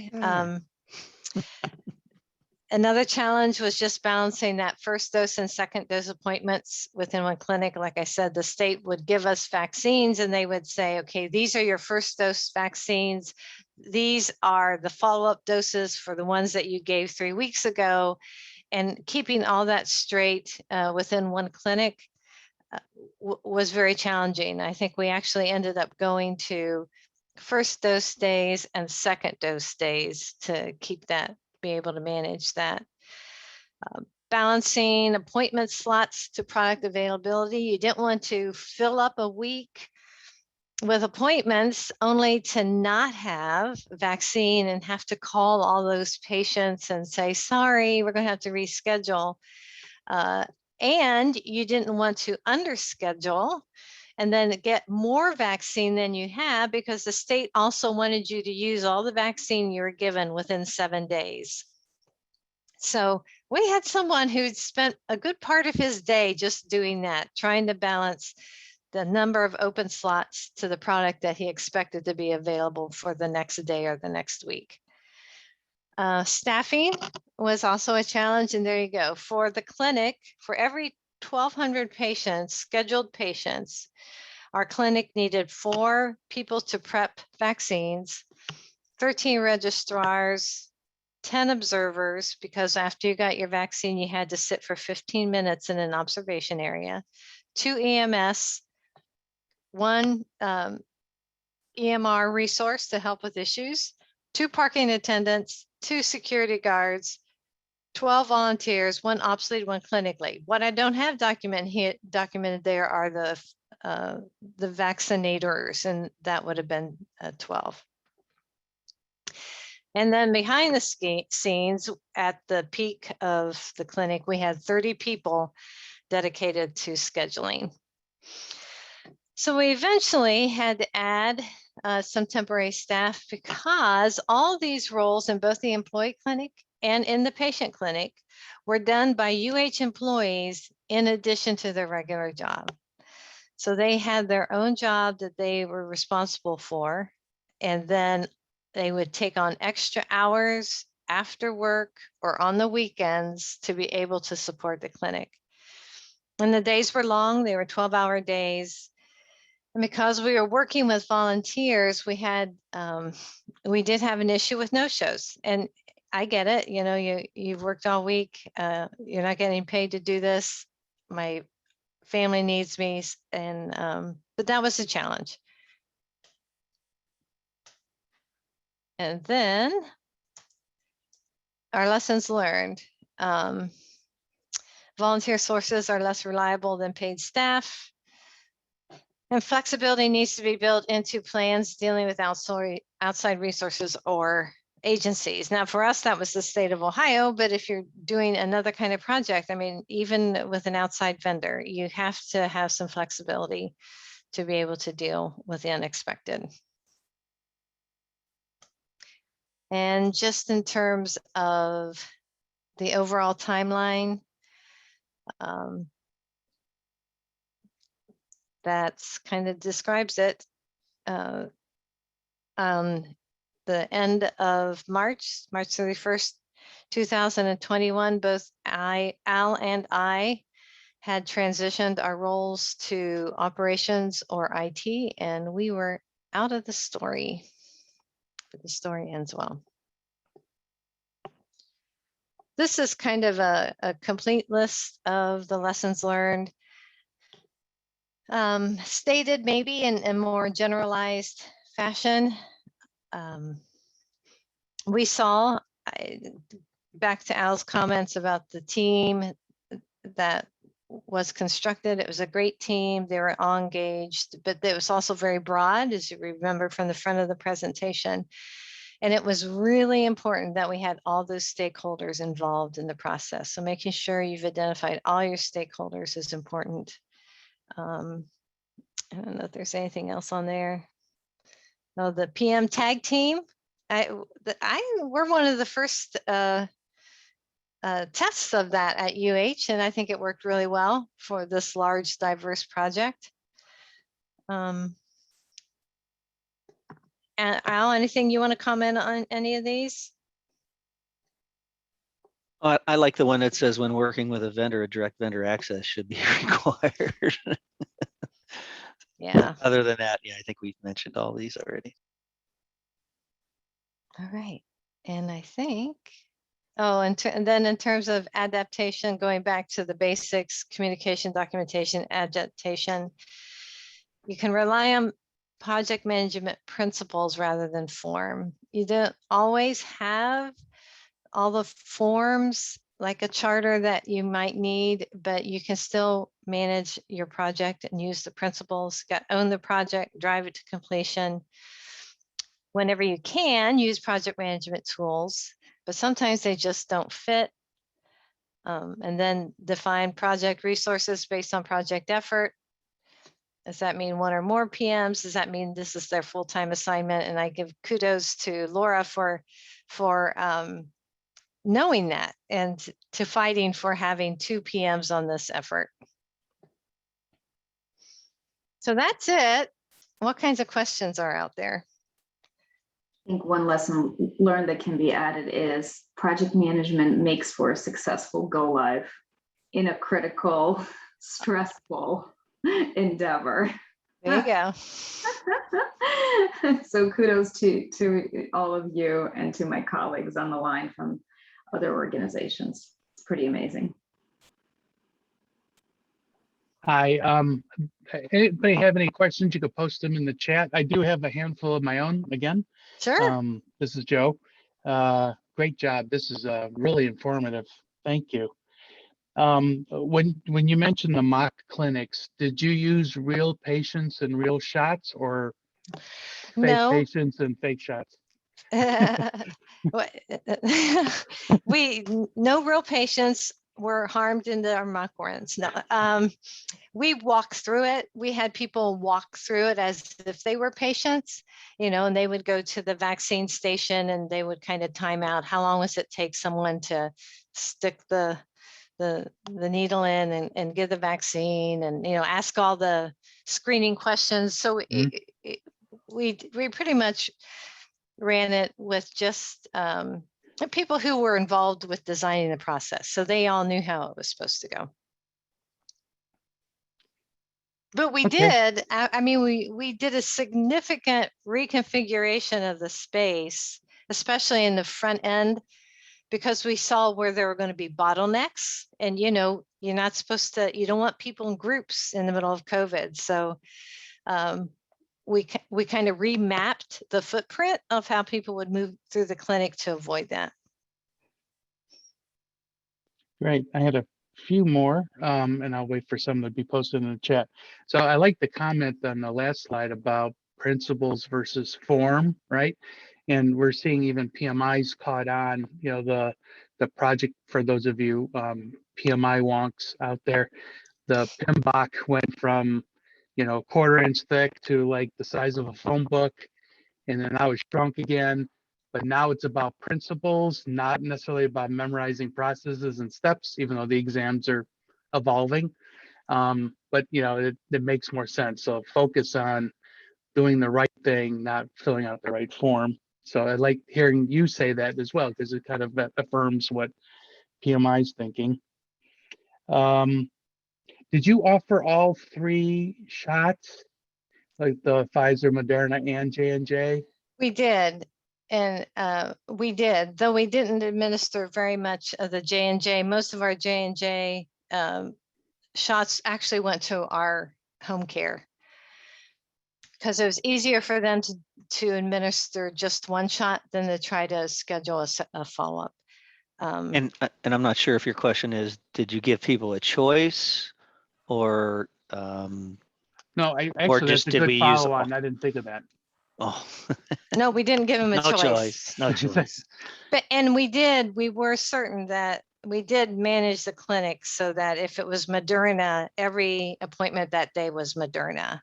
Another challenge was just balancing that first dose and second dose appointments within one clinic. Like I said, the state would give us vaccines and they would say, okay, these are your first dose vaccines. These are the follow-up doses for the ones that you gave 3 weeks ago. And keeping all that straight within one clinic was very challenging. I think we actually ended up going to first dose days and second dose days to keep that, be able to manage that. Balancing appointment slots to product availability. You didn't want to fill up a week with appointments only to not have vaccine and have to call all those patients and say, sorry, we're going to have to reschedule. And you didn't want to underschedule and then get more vaccine than you have, because the state also wanted you to use all the vaccine you were given within 7 days. So we had someone who'd spent a good part of his day just doing that, trying to balance the number of open slots to the product that he expected to be available for the next day or the next week. Staffing was also a challenge, and there you go. For the clinic, for every 1,200 patients, scheduled patients, our clinic needed 4 people to prep vaccines, 13 registrars, 10 observers, because after you got your vaccine, you had to sit for 15 minutes in an observation area, 2 EMS, 1 EMR resource to help with issues, 2 parking attendants, 2 security guards, 12 volunteers, 1 obsolete, 1 clinic lead. What I don't have documented there are the vaccinators, and that would have been 12. And then behind the scenes at the peak of the clinic, we had 30 people dedicated to scheduling. So we eventually had to add some temporary staff, because all these roles in both the employee clinic and in the patient clinic were done by UH employees in addition to their regular job. So they had their own job that they were responsible for. And then they would take on extra hours after work or on the weekends to be able to support the clinic. And the days were long, they were 12-hour days. And because we were working with volunteers, we did have an issue with no-shows. And I get it, you know, you've worked all week, you're not getting paid to do this. My family needs me, and but that was a challenge. And then our lessons learned. Volunteer sources are less reliable than paid staff. And flexibility needs to be built into plans dealing with outside resources or agencies. Now, for us, that was the state of Ohio, but if you're doing another kind of project, I mean, even with an outside vendor, you have to have some flexibility to be able to deal with the unexpected. And just in terms of the overall timeline, that's kind of describes it. The end of March 31st, 2021, both Al and I had transitioned our roles to operations or IT, and we were out of the story. But the story ends well. This is kind of a complete list of the lessons learned, stated maybe in a more generalized fashion. We saw, back to Al's comments about the team that was constructed. It was a great team. They were all engaged, but it was also very broad, as you remember from the front of the presentation. And it was really important that we had all those stakeholders involved in the process. So making sure you've identified all your stakeholders is important. I don't know if there's anything else on there. Oh, the PM tag team. We're one of the first tests of that at UH, and I think it worked really well for this large, diverse project. And Al, anything you want to comment on any of these? I like the one that says when working with a vendor, a direct vendor access should be required. Yeah. Other than that, yeah, I think we've mentioned all these already. All right. And I think, oh, and then in terms of adaptation, going back to the basics, communication, documentation, adaptation, you can rely on project management principles rather than form. You don't always have all the forms like a charter that you might need, but you can still manage your project and use the principles, own the project, drive it to completion. Whenever you can, use project management tools, but sometimes they just don't fit. And then define project resources based on project effort. Does that mean one or more PMs? Does that mean this is their full-time assignment? And I give kudos to Laura for knowing that and to fighting for having 2 PMs on this effort. So that's it. What kinds of questions are out there? I think one lesson learned that can be added is project management makes for a successful go live in a critical, stressful endeavor. There you go. So kudos to all of you and to my colleagues on the line from other organizations. It's pretty amazing. Hi, anybody have any questions? You could post them in the chat. I do have a handful of my own again. Sure. This is Joe. Great job. This is really informative. Thank you. When you mentioned the mock clinics, did you use real patients and real shots, or fake No. patients and fake shots? No real patients were harmed in our mock runs. No, we walked through it. We had people walk through it as if they were patients, you know, and they would go to the vaccine station and they would kind of time out. How long does it take someone to stick the the needle in and give the vaccine and, ask all the screening questions. So we pretty much ran it with just people who were involved with designing the process. So they all knew how it was supposed to go. But we did, I mean, we did a significant reconfiguration of the space, especially in the front end, because we saw where there were going to be bottlenecks. And, you're not supposed to, you don't want people in groups in the middle of COVID. So we kind of remapped the footprint of how people would move through the clinic to avoid that. Great. I had a few more, and I'll wait for some to be posted in the chat. So I like the comment on the last slide about principles versus form, right? And we're seeing even PMIs caught on, the project, for those of you PMI wonks out there, the PMBOK went from, 1/4 inch thick to like the size of a phone book, and then now it's shrunk again. But now it's about principles, not necessarily about memorizing processes and steps, even though the exams are evolving. But it makes more sense. So focus on doing the right thing, not filling out the right form. So I like hearing you say that as well, because it kind of affirms what PMI is thinking. Did you offer all 3 shots, like the Pfizer, Moderna, and J&J? We did. And we did, though we didn't administer very much of the J&J. Most of our J&J shots actually went to our home care, because it was easier for them to administer just 1 shot than to try to schedule a follow-up. And I'm not sure if your question is, did you give people a choice, or No, actually, or that's just a did good we use follow-on. I didn't think of that. Oh, No, we didn't give them a no choice. choice, no choice. And we were certain that we did manage the clinic so that if it was Moderna, every appointment that day was Moderna.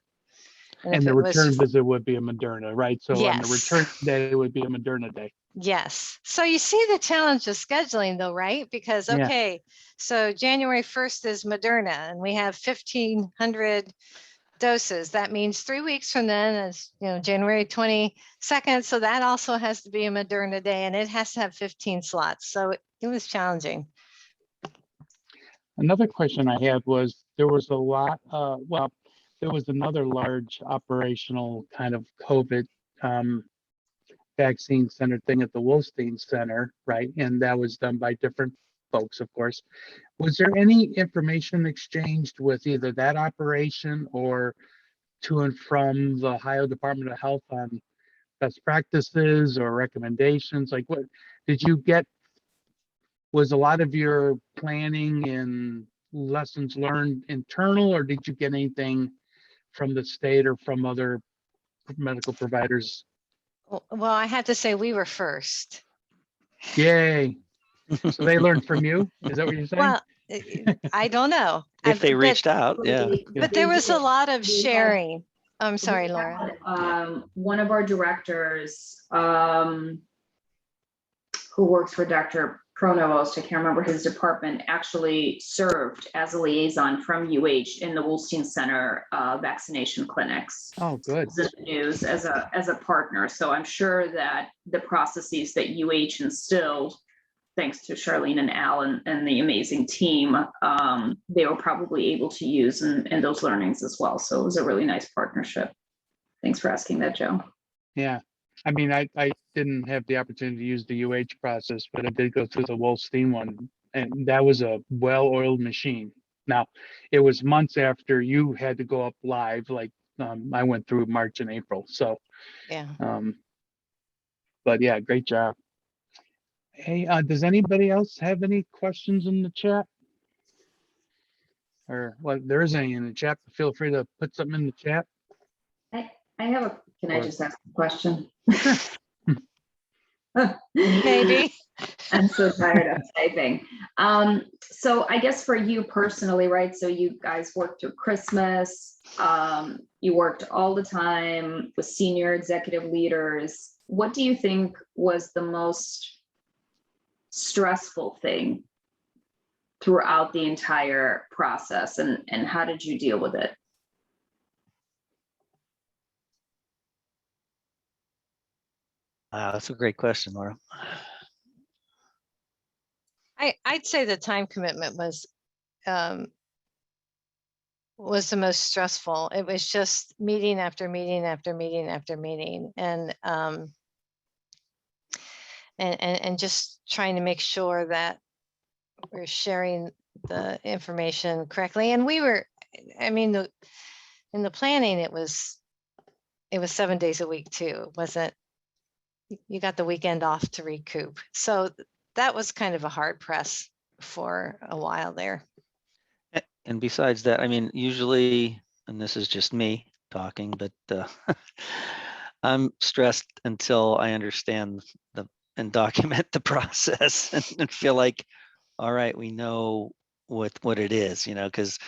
And if the it was- return visit would be a Moderna, right? So on the Yes. return day would be a Moderna day. Yes. So you see the challenge of scheduling though, right? Because, Yeah. okay, so January 1st is Moderna and we have 1,500 doses. That means 3 weeks from then is, January 22nd. So that also has to be a Moderna day, and it has to have 15 slots. So it was challenging. Another question I had was, there was a lot, there was another large operational kind of COVID vaccine center thing at the Wolstein Center, right? And that was done by different folks, of course. Was there any information exchanged with either that operation or to and from the Ohio Department of Health on best practices or recommendations? Like, what did you get? Was a lot of your planning and lessons learned internal, or did you get anything from the state or from other medical providers? Well, I have to say we were first. Yay. So they learned from you? Is that what you're saying? Well, I don't know. If they reached out, yeah. But there was a lot of sharing. I'm sorry, Laura. One of our directors, who works for Dr. Pronovost, I can't remember his department, actually served as a liaison from UH in the Wolstein Center vaccination clinics. Oh, good. In the news as a partner. So I'm sure that the processes that UH instilled, thanks to Charlene and Al and the amazing team, they were probably able to use in those learnings as well. So it was a really nice partnership. Thanks for asking that, Joe. Yeah. I mean, I didn't have the opportunity to use the UH process, but I did go through the Wolstein one, and that was a well-oiled machine. Now, it was months after you had to go up live, like I went through March and April. So, Yeah. but yeah, great job. Hey, does anybody else have any questions in the chat? Or well, there isn't any in the chat, but feel free to put something in the chat. I have a, can I just ask a question? Maybe. I'm so tired of typing. So I guess for you personally, right? So you guys worked through Christmas. You worked all the time with senior executive leaders. What do you think was the most stressful thing throughout the entire process, and how did you deal with it? Wow, that's a great question, Laura. I'd say the time commitment was the most stressful. It was just meeting after meeting after meeting after meeting, and just trying to make sure that we're sharing the information correctly. And we were, I mean, in the planning, it was 7 days a week too. It wasn't, you got the weekend off to recoup. So that was kind of a hard press for a while there. And besides that, I mean, usually, and this is just me talking, but I'm stressed until I understand and document the process and feel like, all right, we know what it is, you know, because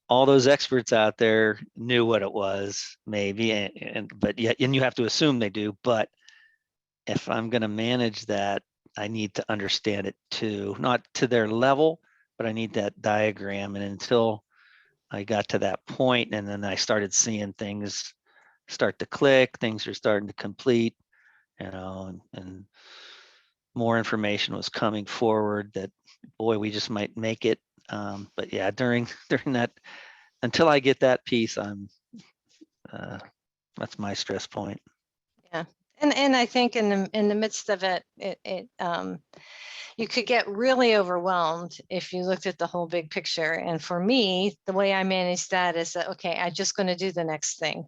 all those experts out there knew what it was, maybe, but yet, and you have to assume they do. But if I'm going to manage that, I need to understand it too, not to their level, but I need that diagram. And until I got to that point, and then I started seeing things start to click, things are starting to complete, you know, and more information was coming forward that, boy, we just might make it. But yeah, during that, until I get that piece, that's my stress point. Yeah. And I think in the midst of it, you could get really overwhelmed if you looked at the whole big picture. And for me, the way I manage that is that, okay, I'm just going to do the next thing.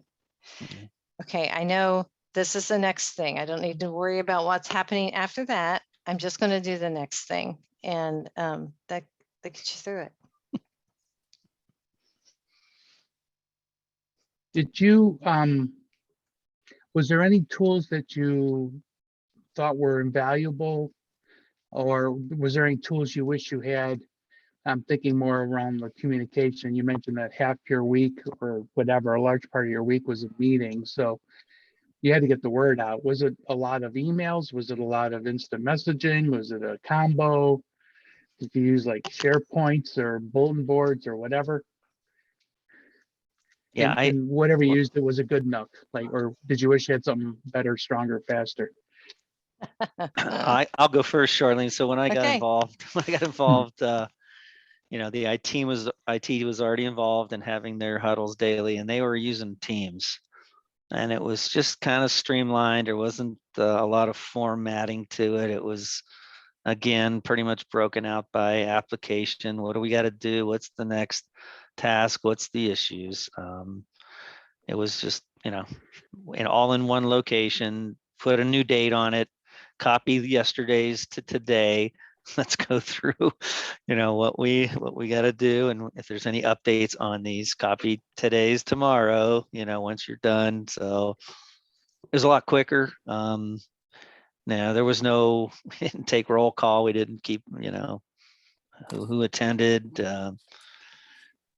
Mhm. Okay, I know this is the next thing. I don't need to worry about what's happening after that. I'm just going to do the next thing. And that gets you through it. Did you, was there any tools that you thought were invaluable? Or was there any tools you wish you had? I'm thinking more around the communication. You mentioned that half your week or whatever, a large part of your week was a meeting. So you had to get the word out. Was it a lot of emails? Was it a lot of instant messaging? Was it a combo? Did you use like SharePoints or bulletin boards or whatever? Yeah, And whatever you used, it was a good enough. Like, or did you wish you had something better, stronger, faster? I'll go first, Charlene. So when I got Okay. involved, you know, the IT was already involved in having their huddles daily, and they were using Teams, and it was just kind of streamlined. There wasn't a lot of formatting to it. It was, again, pretty much broken out by application. What do we got to do? What's the next task? What's the issues? It was just, you know, all in one location, put a new date on it, copy yesterday's to today. Let's go through, you know, what we got to do. And if there's any updates on these, copy today's tomorrow, you know, once you're done. So it was a lot quicker. Now there was no, we didn't take roll call. We didn't keep, you know, who attended.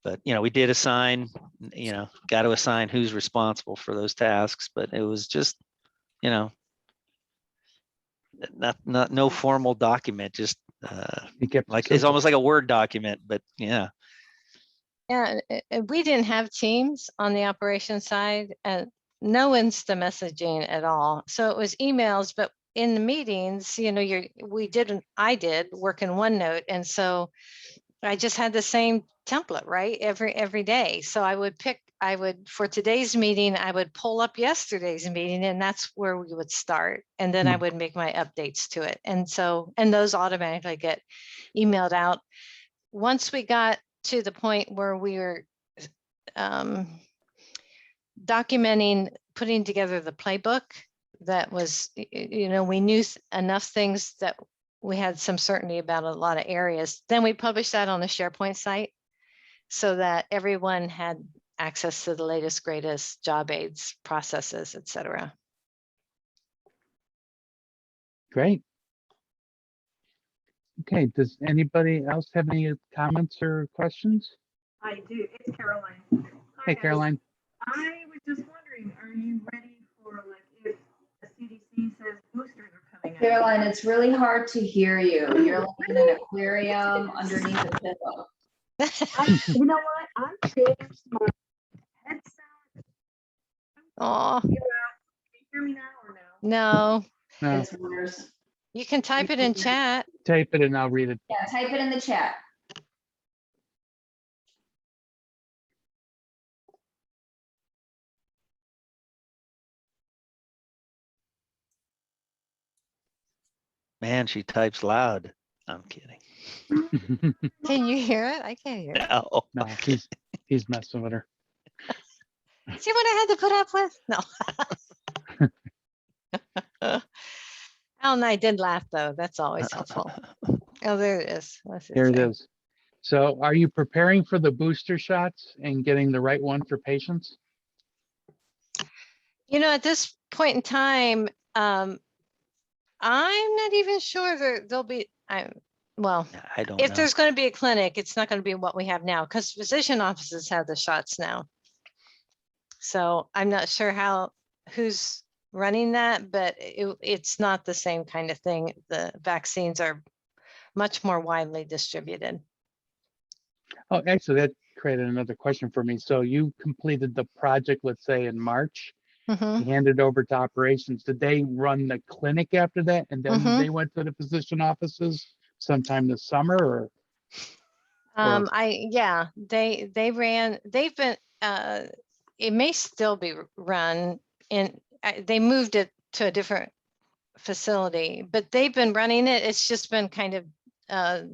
But, you know, we did assign, you know, got to assign who's responsible for those tasks, but it was just, you know, no formal document, just You kept like, it it's simple. almost like a Word document, but yeah. Yeah, we didn't have Teams on the operations side and no instant messaging at all. So it was emails, but in the meetings, you know, I did work in OneNote. And so I just had the same template, right? Every day. So for today's meeting, I would pull up yesterday's meeting, and that's where we would start. And then I would make my updates to it. And those automatically get emailed out. Once we got to the point where we were documenting, putting together the playbook, that was, you know, we knew enough things that we had some certainty about a lot of areas. Then we published that on the SharePoint site so that everyone had access to the latest, greatest job aids, processes, et cetera. Great. Okay, does anybody else have any comments or questions? I do. It's Caroline. Hey, Hi, guys. Caroline. I was just wondering, are you ready for, like, if the CDC says boosters are coming at. Caroline, it's really hard to hear you. You're like in an aquarium underneath a pillow. You know what? I changed my headset. Oh, Can you hear me now or no? no, No, It's worse. you can type it in chat. type it and I'll read it. Yeah, type it in the chat. Man, she types loud. I'm kidding. Can you hear it? I can't hear it. No. No, he's messing with her. See what I had to put up with? No. Al and I did laugh though. That's always helpful. Oh, there it is. What's Here it say? is. So are you preparing for the booster shots and getting the right one for patients? You know, at this point in time, I'm not even sure there'll be, well, I don't if know. there's going to be a clinic, it's not going to be what we have now because physician offices have the shots now. So I'm not sure who's running that, but it's not the same kind of thing. The vaccines are much more widely distributed. Oh, actually, that created another question for me. So you completed the project, let's say in March, Mhm. you handed over to operations. Did they run the clinic after that? And then Mhm. they went to the physician offices sometime this summer or? Yeah, they've been, it may still be run in, they moved it to a different facility, but they've been running it. It's just been kind of,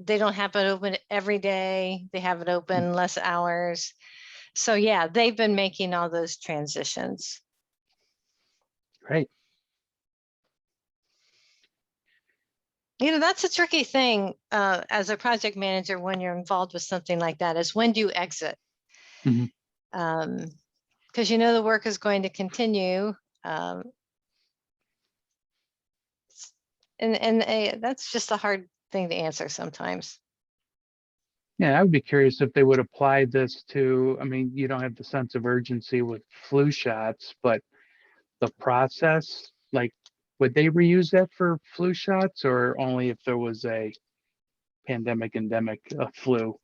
they don't have it open every day. They have it open less hours. So yeah, they've been making all those transitions. Great. You know, that's a tricky thing as a project manager when you're involved with something like that is when do you exit? Mhm. Because you know the work is going to continue. That's just a hard thing to answer sometimes. Yeah, I would be curious if they would apply this to, I mean, you don't have the sense of urgency with flu shots, but the process, like, would they reuse that for flu shots or only if there was a pandemic, endemic flu?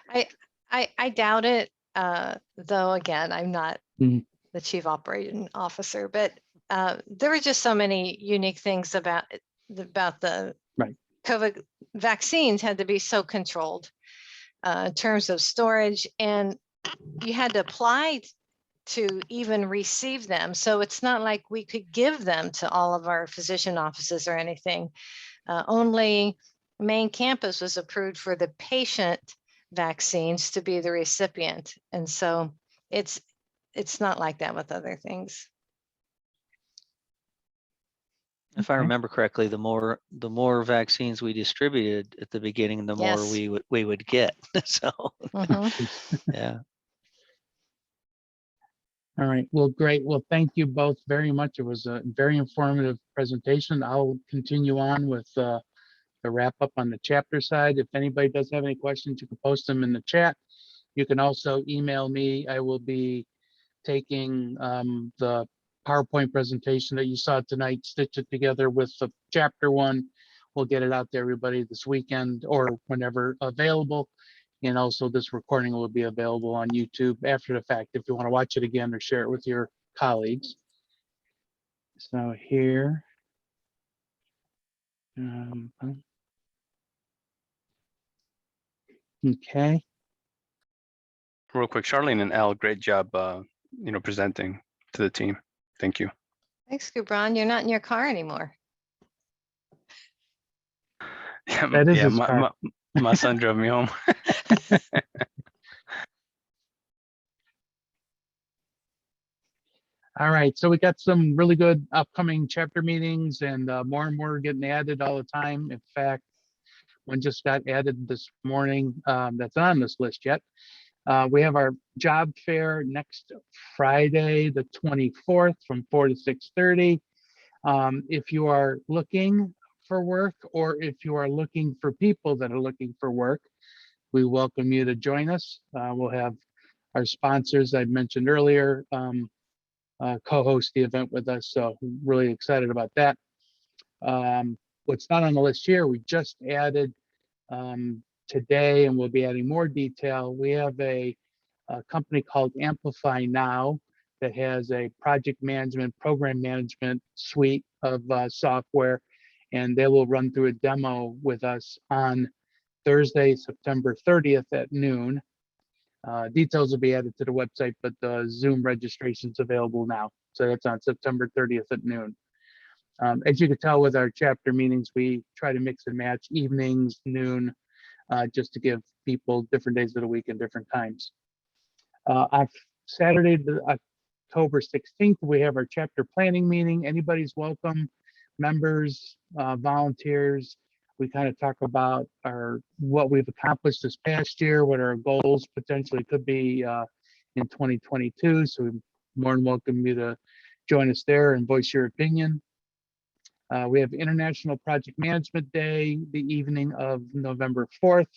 I doubt it. Though again, I'm not Mhm. the chief operating officer, but there were just so many unique things about the Right. COVID vaccines had to be so controlled in terms of storage, and you had to apply to even receive them. So it's not like we could give them to all of our physician offices or anything. Only main campus was approved for the patient vaccines to be the recipient. And so it's not like that with other things. If I Okay. remember correctly, the more vaccines we distributed at the beginning, the more Yes. we would get. So Mhm. yeah. All right. Well, great. Well, thank you both very much. It was a very informative presentation. I'll continue on with the wrap up on the chapter side. If anybody does have any questions, you can post them in the chat. You can also email me. I will be taking the PowerPoint presentation that you saw tonight, stitch it together with the chapter one. We'll get it out to everybody this weekend or whenever available. And also this recording will be available on YouTube after the fact if you want to watch it again or share it with your colleagues. So here. Okay. Real quick, Charlene and Al, great job, presenting to the team. Thank you. Thanks, Gubran. You're not in your car anymore. That is his car. My son drove me home. All right, so we got some really good upcoming chapter meetings and more getting added all the time. In fact, one just got added this morning that's not on this list yet. We have our job fair next Friday, the 24th from 4 to 6:30. If you are looking for work or if you are looking for people that are looking for work, we welcome you to join us. We'll have our sponsors I mentioned earlier co-host the event with us, so really excited about that. What's not on the list here, we just added today, and we'll be adding more detail. We have a company called Amplify Now that has a project management, program management suite of software, and they will run through a demo with us on Thursday, September 30th at noon. Details will be added to the website, but the Zoom registration is available now. So that's on September 30th at noon. As you can tell with our chapter meetings, we try to mix and match evenings, noon, just to give people different days of the week and different times. On Saturday, October 16th, we have our chapter planning meeting. Anybody's welcome, members, volunteers. We kind of talk about what we've accomplished this past year, what our goals potentially could be in 2022. So we're more than welcome you to join us there and voice your opinion. We have International Project Management Day, the evening of November 4th.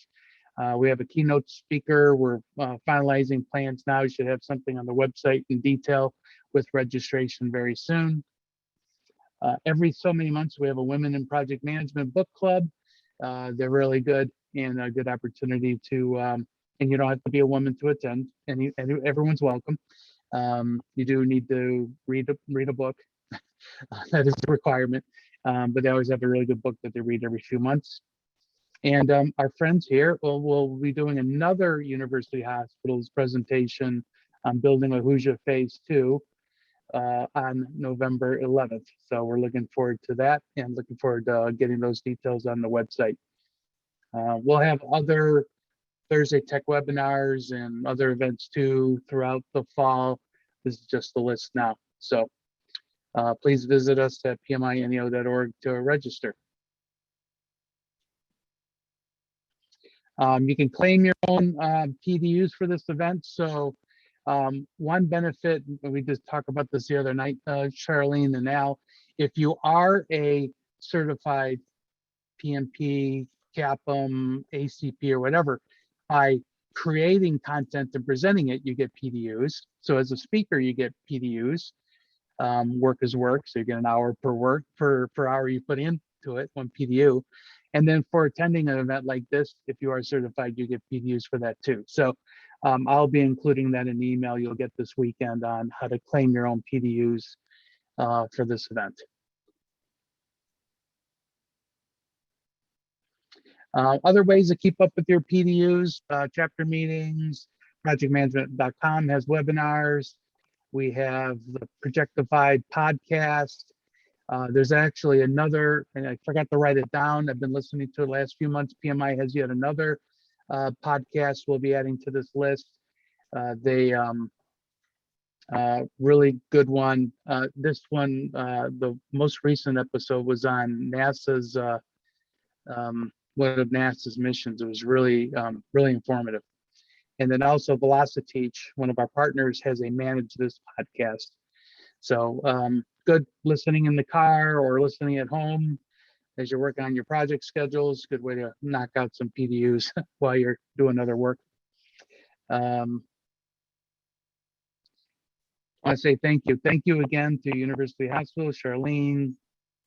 We have a keynote speaker. We're finalizing plans now. You should have something on the website in detail with registration very soon. Every so many months, we have a Women in Project Management book club. They're really good and a good opportunity to, and you don't have to be a woman to attend, and everyone's welcome. You do need to read a book. That is a requirement, but they always have a really good book that they read every few months. And our friends here will be doing another University Hospitals presentation on building a Hoosier Phase 2 on November 11th. So we're looking forward to that and looking forward to getting those details on the website. We'll have other Thursday Tech webinars and other events too throughout the fall. This is just the list now. So please visit us at PMINEO.org to register. You can claim your own PDUs for this event. So one benefit, we just talked about this the other night, Charlene and Al, if you are a certified PMP, CAPM, ACP, or whatever, by creating content and presenting it, you get PDUs. So as a speaker, you get PDUs. Work is work, so you get an hour per hour you put into it, one PDU. And then for attending an event like this, if you are certified, you get PDUs for that too. So I'll be including that in the email you'll get this weekend on how to claim your own PDUs for this event. Other ways to keep up with your PDUs, chapter meetings, projectmanagement.com has webinars. We have the Projectified podcast. There's actually another, and I forgot to write it down. I've been listening to it the last few months. PMI has yet another podcast we'll be adding to this list. Really good one. This one, the most recent episode was on NASA's, one of NASA's missions. It was really, really informative. And then also VelociTeach, one of our partners, has a Manage This podcast. So good listening in the car or listening at home as you're working on your project schedules. Good way to knock out some PDUs while you're doing other work. I want to say thank you. Thank you again to University Hospital, Charlene,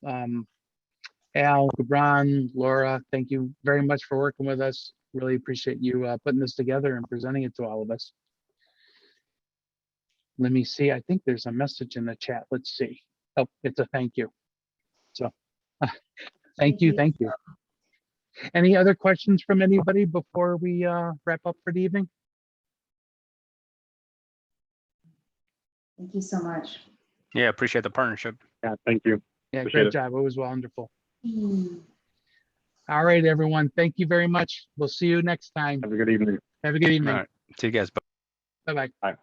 Al, Gibran, Laura. Thank you very much for working with us. Really appreciate you putting this together and presenting it to all of us. Let me see. I think there's a message in the chat. Let's see. Oh, it's a thank you. So thank you. Thank you. Any other questions from anybody before we wrap up for the evening? Thank you so much. Yeah, appreciate the partnership. Yeah, thank you. Yeah, Appreciate great it. job. It was wonderful. All right, everyone. Thank you very much. We'll see you next time. Have a good evening. Have a good evening. All right. See you guys. Bye-bye. Bye.